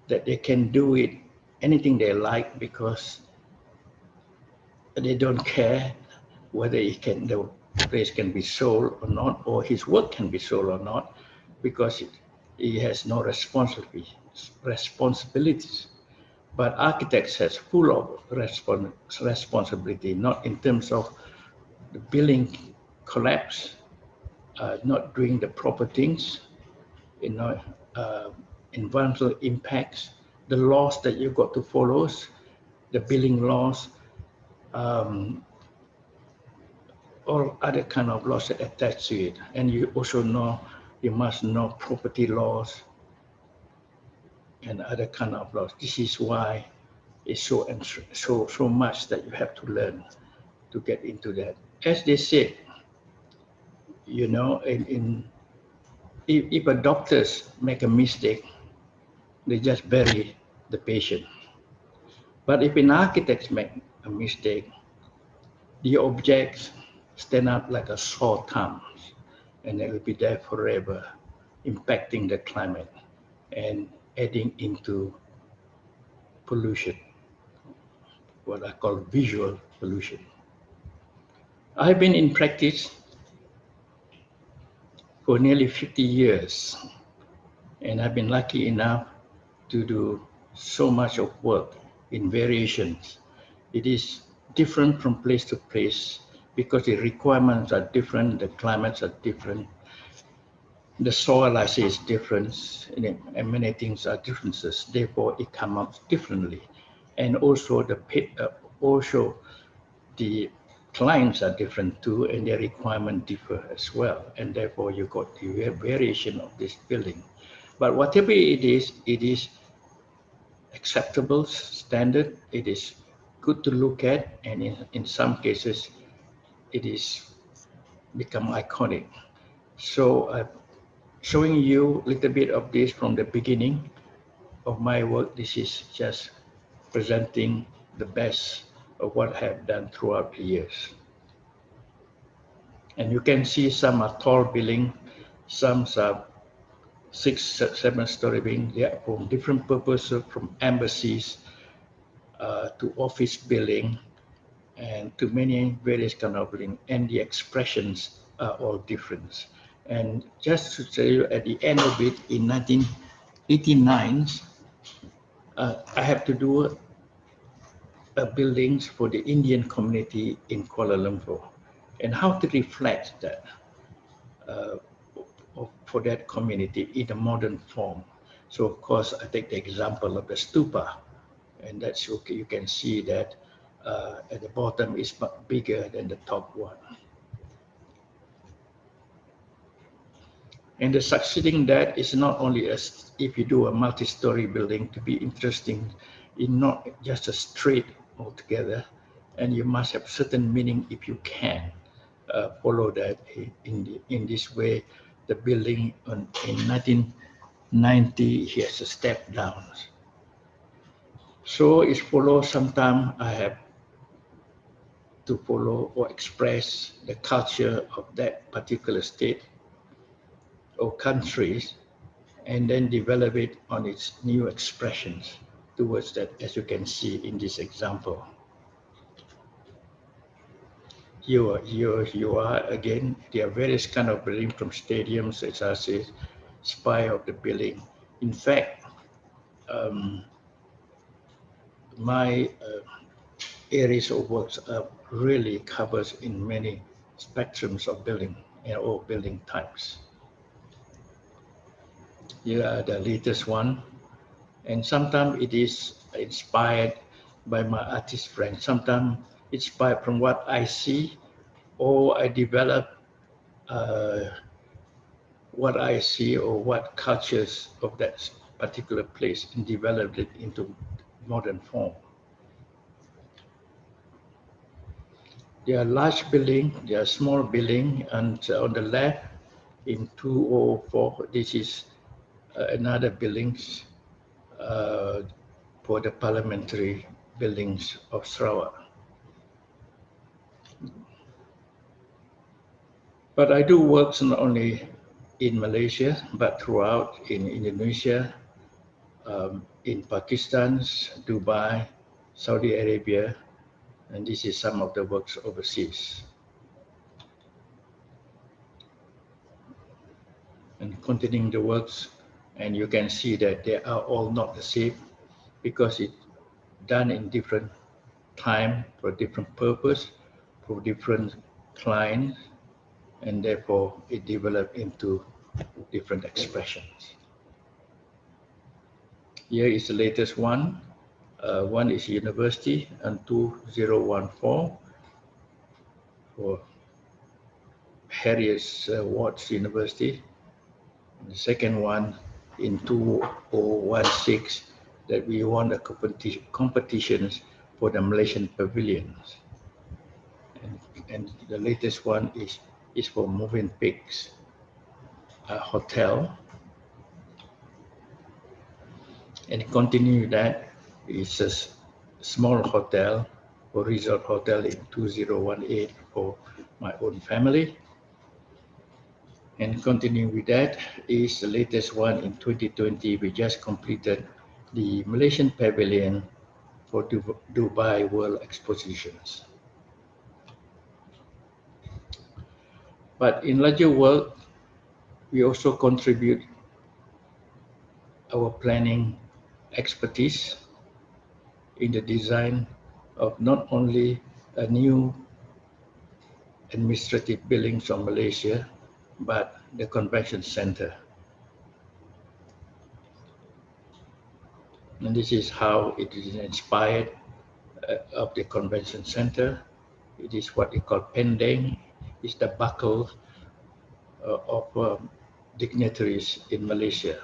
that they can do it anything they like because they don't care whether the place can be sold or not, or his work can be sold or not, because he has no responsibilities. But architects has full of responsibility, not in terms of the building collapse, not doing the proper things, uh, environmental impacts, the laws that you've got to follow, the building laws, all other kind of laws that attach to it. And you also you must know property laws and other kind of laws. This is why it's so much that you have to learn to get into that. As they said, if a doctors make a mistake, they just bury the patient. But if an architect make a mistake, the objects stand up like a sore thumb, and they will be there forever, impacting the climate and adding into pollution, what I call visual pollution. I've been in practice for nearly 50 years, and I've been lucky enough to do so much of work in variations. It is different from place to place because the requirements are different, the climates are different, the soil I say is different, and many things are differences. Therefore, it comes out differently, and also the clients are different too, and their requirements differ as well, and therefore you got the variation of this building. But whatever it is acceptable standard. It is good to look at, and in some cases, it is become iconic. So showing you a little bit of this from the beginning of my work. This is just presenting the best of what I have done throughout the years. And you can see some are tall building, some are 6-7 story building. They are for different purposes, from embassies to office building, and to many various kind of building, and the expressions are all different. And just to tell you, at the end of it, in 1989, I have to do buildings for the Indian community in Kuala Lumpur, and how to reflect that for that community in a modern form. So of course, I take the example of the stupa, and that's okay. You can see that at the bottom is bigger than the top one. And the succeeding that is not only as if you do a multi-story building to be interesting, in not just a straight altogether, and you must have certain meaning if you can follow that in this way. The building in 1990 has a step down. So it follows. Sometimes I have to follow or express the culture of that particular state or countries, and then develop it on its new expressions towards that, as you can see in this example. You are again, there are various kind of building, from stadiums, as I say, spire of the building. In fact, my areas of works really covers in many spectrums of building or building types. Here are the latest one, and sometimes it is inspired by my artist friends. Sometimes inspired from what I see, or I develop what I see or what cultures of that particular place and developed it into modern form. There are large building, there are small building, and on the left in 204, this is another buildings for the parliamentary buildings of Sarawak. But I do works not only in Malaysia, but throughout in Indonesia, in Pakistan, Dubai, Saudi Arabia, and this is some of the works overseas. And continuing the works, and you can see that they are all not the same because it's done in different time for different purpose, for different clients, and therefore it developed into different expressions. Here is the latest one. One is university and 2014 for Harriet Watts University. And the second one in 2016 that we won the competitions for the Malaysian pavilions. And the latest one is for Moving Peaks Hotel. And continue that is a small hotel or resort hotel in 2018 for my own family. And continue with that is the latest one in 2020. We just completed the Malaysian Pavilion for Dubai World Expositions. But in larger work, we also contribute our planning expertise in the design of not only a new administrative buildings of Malaysia, but the convention center. And this is how it is inspired of the convention center. It is what we call pendeng. It's the buckle of dignitaries in Malaysia.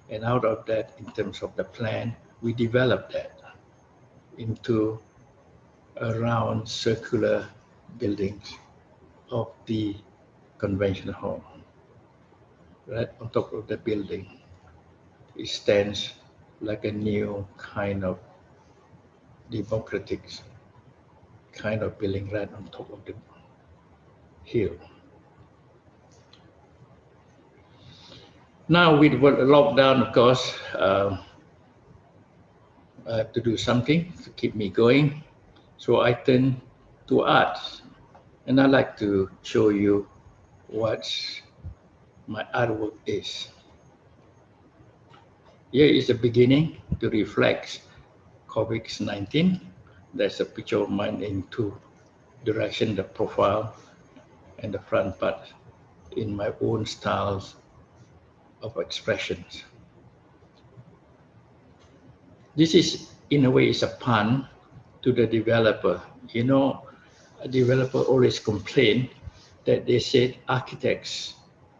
And out of that, in terms of the plan, we developed that into a round circular buildings of the convention hall. Right on top of the building, it stands like a new kind of democratic kind of building right on top of the hill. Now with the lockdown, of course, I have to do something to keep me going. So I turn to art, and I'd like to show you what my artwork is. Here is the beginning to reflect COVID-19. There's a picture of mine in two directions, the profile and the front part in my own styles of expressions. This is, in a way, is a pun to the developer. You know, a developer always complain that they said architects'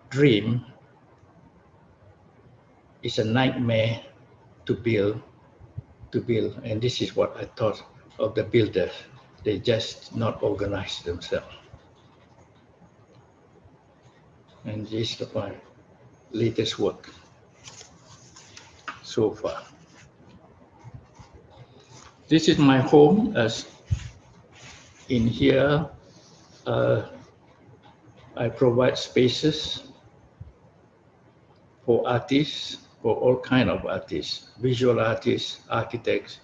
dream is a nightmare to build, and this is what I thought of the builders. They just not organize themselves. And this is my latest work so far. This is my home. As in here, I provide spaces for artists, for all kind of artists, visual artists, architects,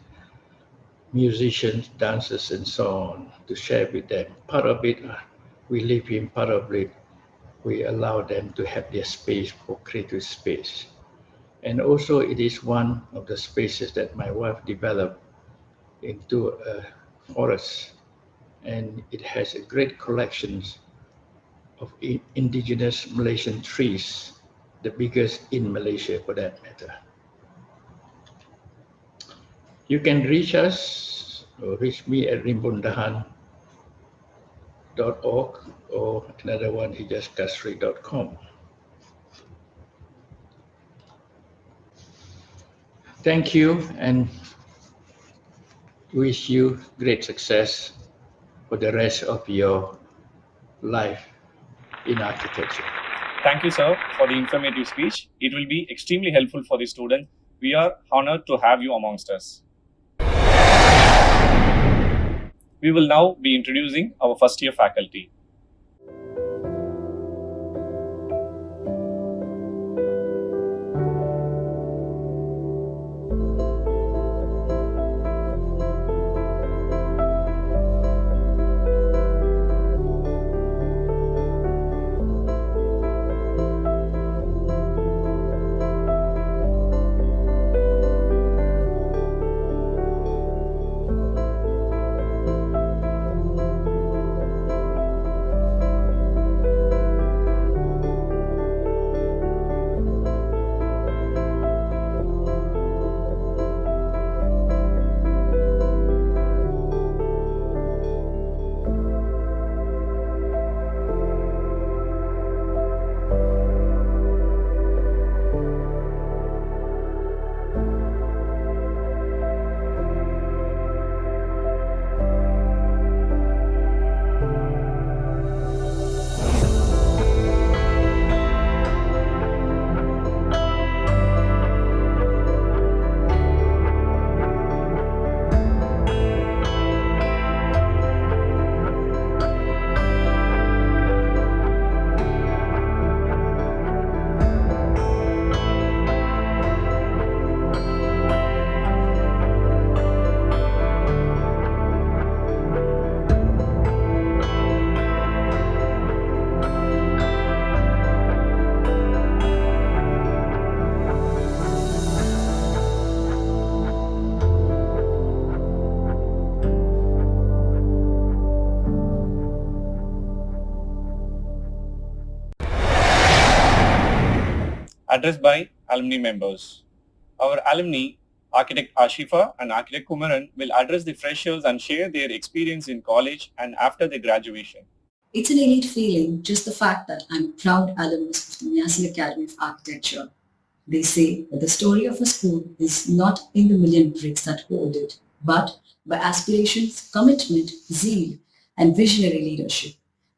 musicians, dancers, and so on, to share with them. Part of it we live in, part of it we allow them to have their space for creative space. And also it is one of the spaces that my wife developed into a forest, and it has a great collection of indigenous Malaysian trees, the biggest in Malaysia for that matter. You can reach us or reach me at rimbundahan.org, or another one is just kasri.com. Thank you and wish you great success for the rest of your life in architecture. Thank you, sir, for the informative speech. It will be extremely helpful for the student. We are honored to have you amongst us. We will now be introducing our first year faculty. Addressed by alumni members. Our alumni, Architect Ashifa and Architect Kumaran, will address the freshers and share their experience in college and after their graduation. It's an innate feeling, just the fact that I'm a proud alumnus of the Measi Academy of Architecture. They say that the story of a school is not in the million bricks that hold it, but by aspirations, commitment, zeal, and visionary leadership.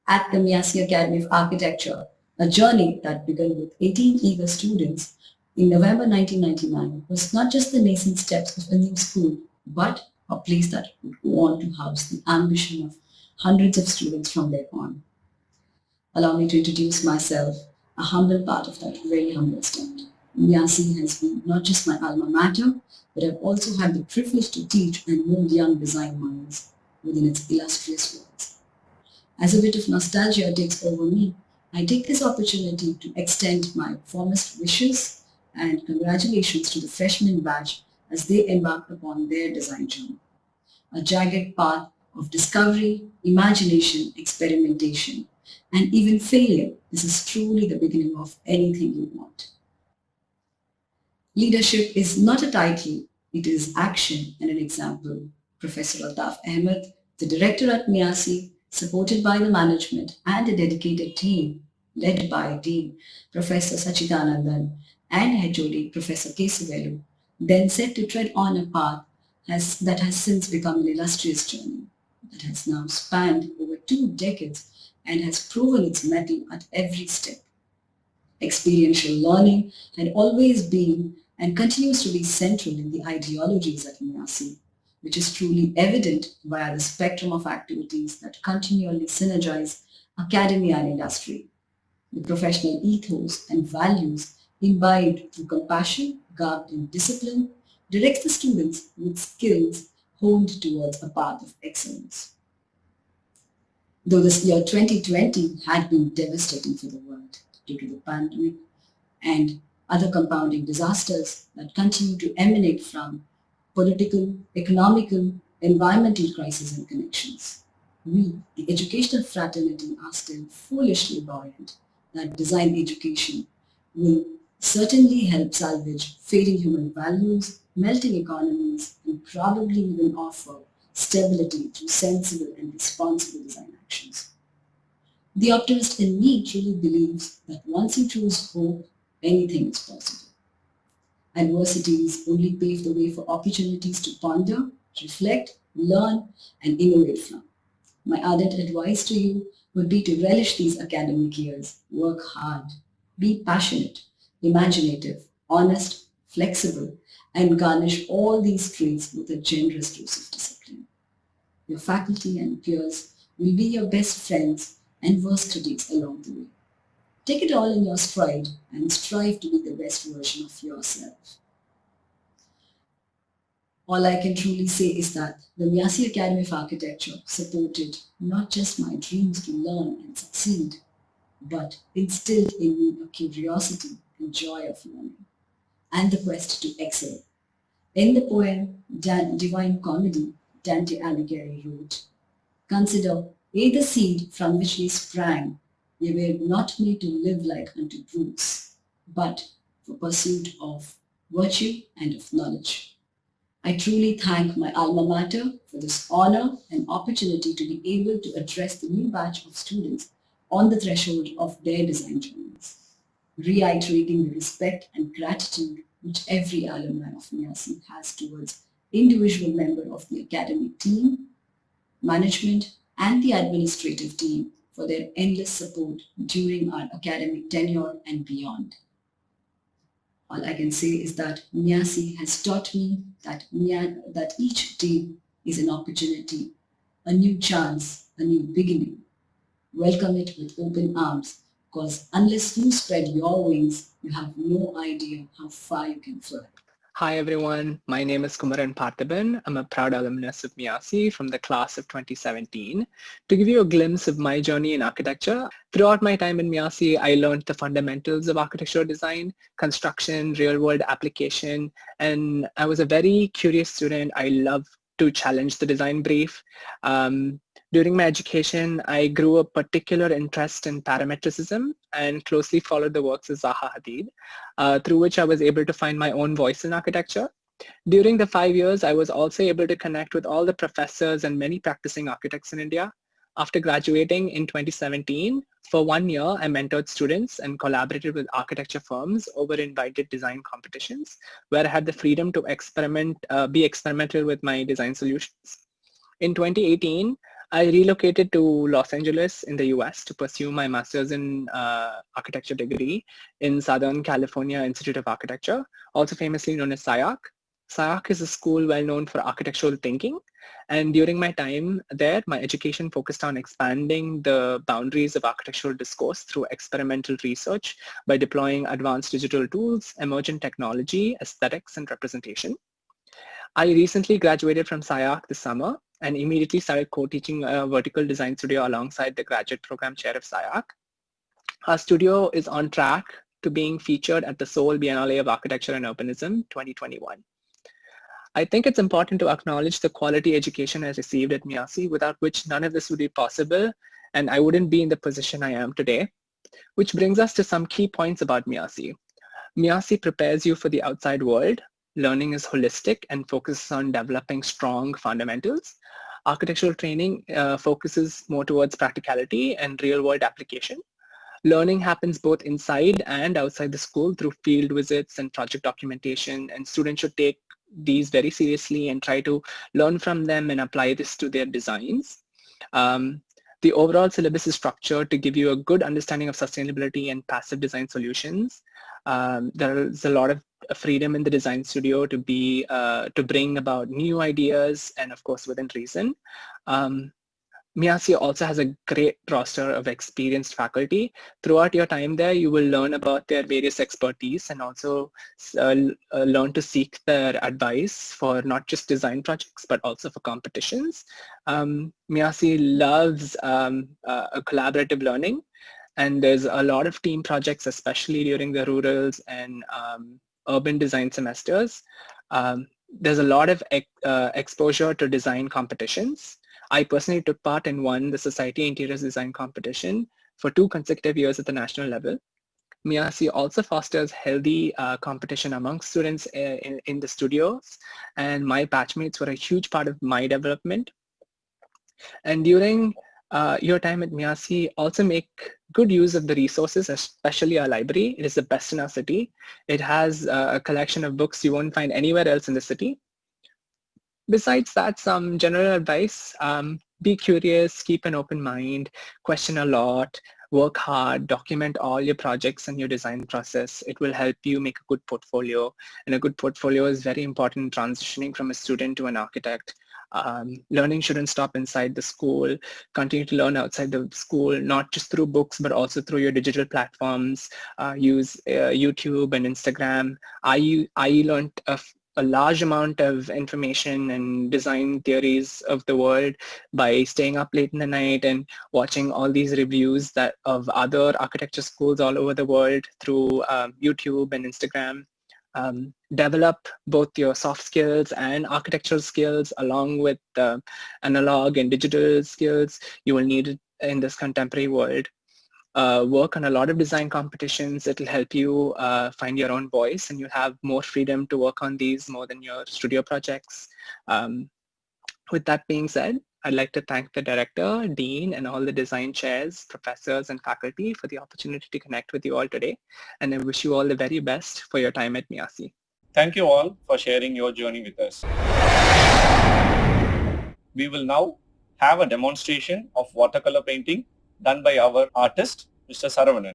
At the Measi Academy of Architecture, a journey that began with 18 eager students in November 1999 was not just the nascent steps of a new school, but a place that would go on to house the ambition of hundreds of students from there on. Allow me to introduce myself, a humble part of that very humble start. Measi has been not just my alma mater, but I've also had the privilege to teach and mold young design minds within its illustrious walls. As a bit of nostalgia takes over me, I take this opportunity to extend my warmest wishes and congratulations to the freshman batch as they embark upon their design journey. A jagged path of discovery, imagination, experimentation, and even failure. This is truly the beginning of anything you want. Leadership is not a title, it is action and an example. Professor Altaf Ahmed, the director at Measi, supported by the management and a dedicated team led by Dean Professor Sachidanandan and HOD Professor Kesavelu, then set to tread on a path that has since become an illustrious journey that has now spanned over 2 decades and has proven its mettle at every step. Experiential learning had always been and continues to be central in the ideologies at Measi, which is truly evident via the spectrum of activities that continually synergize academia and industry. The professional ethos and values imbibed through compassion, garbed in discipline, directs the students with skills honed towards a path of excellence. Though this year 2020 had been devastating for the world due to the pandemic and other compounding disasters that continue to emanate from political, economical, environmental crisis and connections. We, the educational fraternity, are still foolishly buoyant that design education will certainly help salvage fading human values, melting economies, and probably even offer stability through sensible and responsible design actions. The optimist in me truly believes that once you choose hope, anything is possible. Adversities only pave the way for opportunities to ponder, reflect, learn, and innovate from. My ardent advice to you would be to relish these academic years, work hard, be passionate, imaginative, honest, flexible, and garnish all these traits with a generous dose of discipline. Your faculty and peers will be your best friends and worst critics along the way. Take it all in your stride and strive to be the best version of yourself. All I can truly say is that the Measi Academy of Architecture supported not just my dreams to learn and succeed, but instilled in me a curiosity and joy of learning, and the quest to excel. In the poem Divine Comedy, Dante Alighieri wrote, "Consider, ye the seed from which ye sprang, ye were not made to live like unto brutes, but for pursuit of virtue and of knowledge." I truly thank my alma mater for this honor and opportunity to be able to address the new batch of students on the threshold of their design journeys, reiterating the respect and gratitude which every alumni of Measi has towards individual member of the academic team, management, and the administrative team for their endless support during our academic tenure and beyond. All I can say is that Measi has taught me that each day is an opportunity, a new chance, a new beginning. Welcome it with open arms, because unless you spread your wings, you have no idea how far you can fly. Hi everyone, my name is Kumaran Parthaban. I'm a proud alumnus of Measi from the class of 2017. To give you a glimpse of my journey in architecture, throughout my time in Measi, I learned the fundamentals of architectural design, construction, real-world application, and I was a very curious student. I loved to challenge the design brief. During my education, I grew a particular interest in parametricism and closely followed the works of Zaha Hadid, through which I was able to find my own voice in architecture. During the 5 years, I was also able to connect with all the professors and many practicing architects in India. After graduating in 2017, for 1 year, I mentored students and collaborated with architecture firms over invited design competitions, where I had the freedom to be experimental with my design solutions. In 2018, I relocated to Los Angeles in the US to pursue my master's in architecture degree in Southern California Institute of Architecture, also famously known as SIAC. SIAC is a school well known for architectural thinking. And during my time there, my education focused on expanding the boundaries of architectural discourse through experimental research by deploying advanced digital tools, emergent technology, aesthetics, and representation. I recently graduated from SIAC this summer and immediately started co-teaching a vertical design studio alongside the graduate program chair of SIAC. Our studio is on track to being featured at the Seoul Biennale of Architecture and Urbanism 2021. I think it's important to acknowledge the quality education I received at Measi, without which none of this would be possible, and I wouldn't be in the position I am today. Which brings us to some key points about Measi. Measi prepares you for the outside world. Learning is holistic and focuses on developing strong fundamentals. Architectural training focuses more towards practicality and real-world application. Learning happens both inside and outside the school through field visits and project documentation, and students should take these very seriously and try to learn from them and apply this to their designs. The overall syllabus is structured to give you a good understanding of sustainability and passive design solutions. There's a lot of freedom in the design studio to bring about new ideas, and of course within reason. Measi also has a great roster of experienced faculty. Throughout your time there, you will learn about their various expertise and also learn to seek their advice for not just design projects, but also for competitions. Measi loves a collaborative learning, and there's a lot of team projects, especially during the rurals and urban design semesters. there's a lot of exposure to design competitions. I personally took part in the Society Interiors Design competition for 2 consecutive years at the national level. Measi also fosters healthy competition among students in the studios, and my batchmates were a huge part of my development. And during your time at Measi, also make good use of the resources, especially our library. It is the best in our city. It has a collection of books you won't find anywhere else in the city. Besides that, some general advice: be curious, keep an open mind, question a lot, work hard, document all your projects and your design process. It will help you make a good portfolio, and a good portfolio is very important in transitioning from a student to an architect. Learning shouldn't stop inside the school. Continue to learn outside the school, not just through books, but also through your digital platforms. Use YouTube and Instagram. I learned a large amount of information and design theories of the world by staying up late in the night and watching all these reviews of other architecture schools all over the world through YouTube and Instagram. Develop both your soft skills and architectural skills along with analog and digital skills you will need in this contemporary world. Work on a lot of design competitions. It'll help you find your own voice, and you'll have more freedom to work on these more than your studio projects. With that being said, I'd like to thank the director, dean, and all the design chairs, professors, and faculty for the opportunity to connect with you all today. And I wish you all the very best for your time at Measi. Thank you all for sharing your journey with us. We will now have a demonstration of watercolor painting done by our artist, Mr. Saravanan.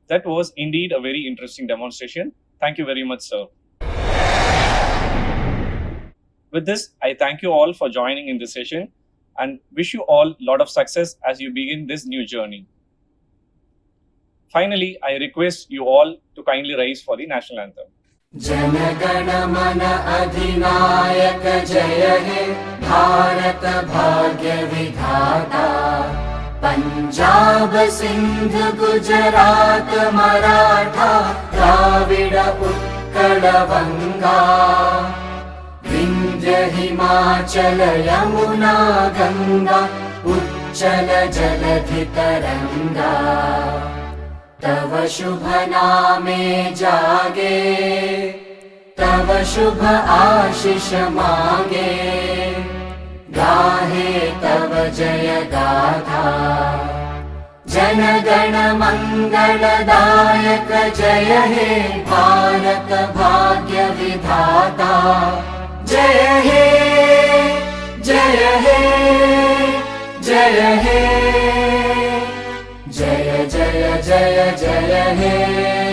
That was indeed a very interesting demonstration. Thank you very much, sir. With this, I thank you all for joining in this session and wish you all a lot of success as you begin this new journey. Finally, I request you all to kindly rise for the national anthem. जनगण मन अधिनायक जय हे भारत भाग्य विधाता पंजाब सिंध गुजरात मराठा द्राविड उत्कल बंगा विंध्य हिमाचल यमुना गंगा उच्चल जलधि तरंगा तव शुभ नामे जागे तव शुभ आशीष मागे गाहे तव जय गाथा जन गण मंगलदायक जय हे भारत भाग्य विधाता जय हे जय हे जय हे जय जय जय जय हे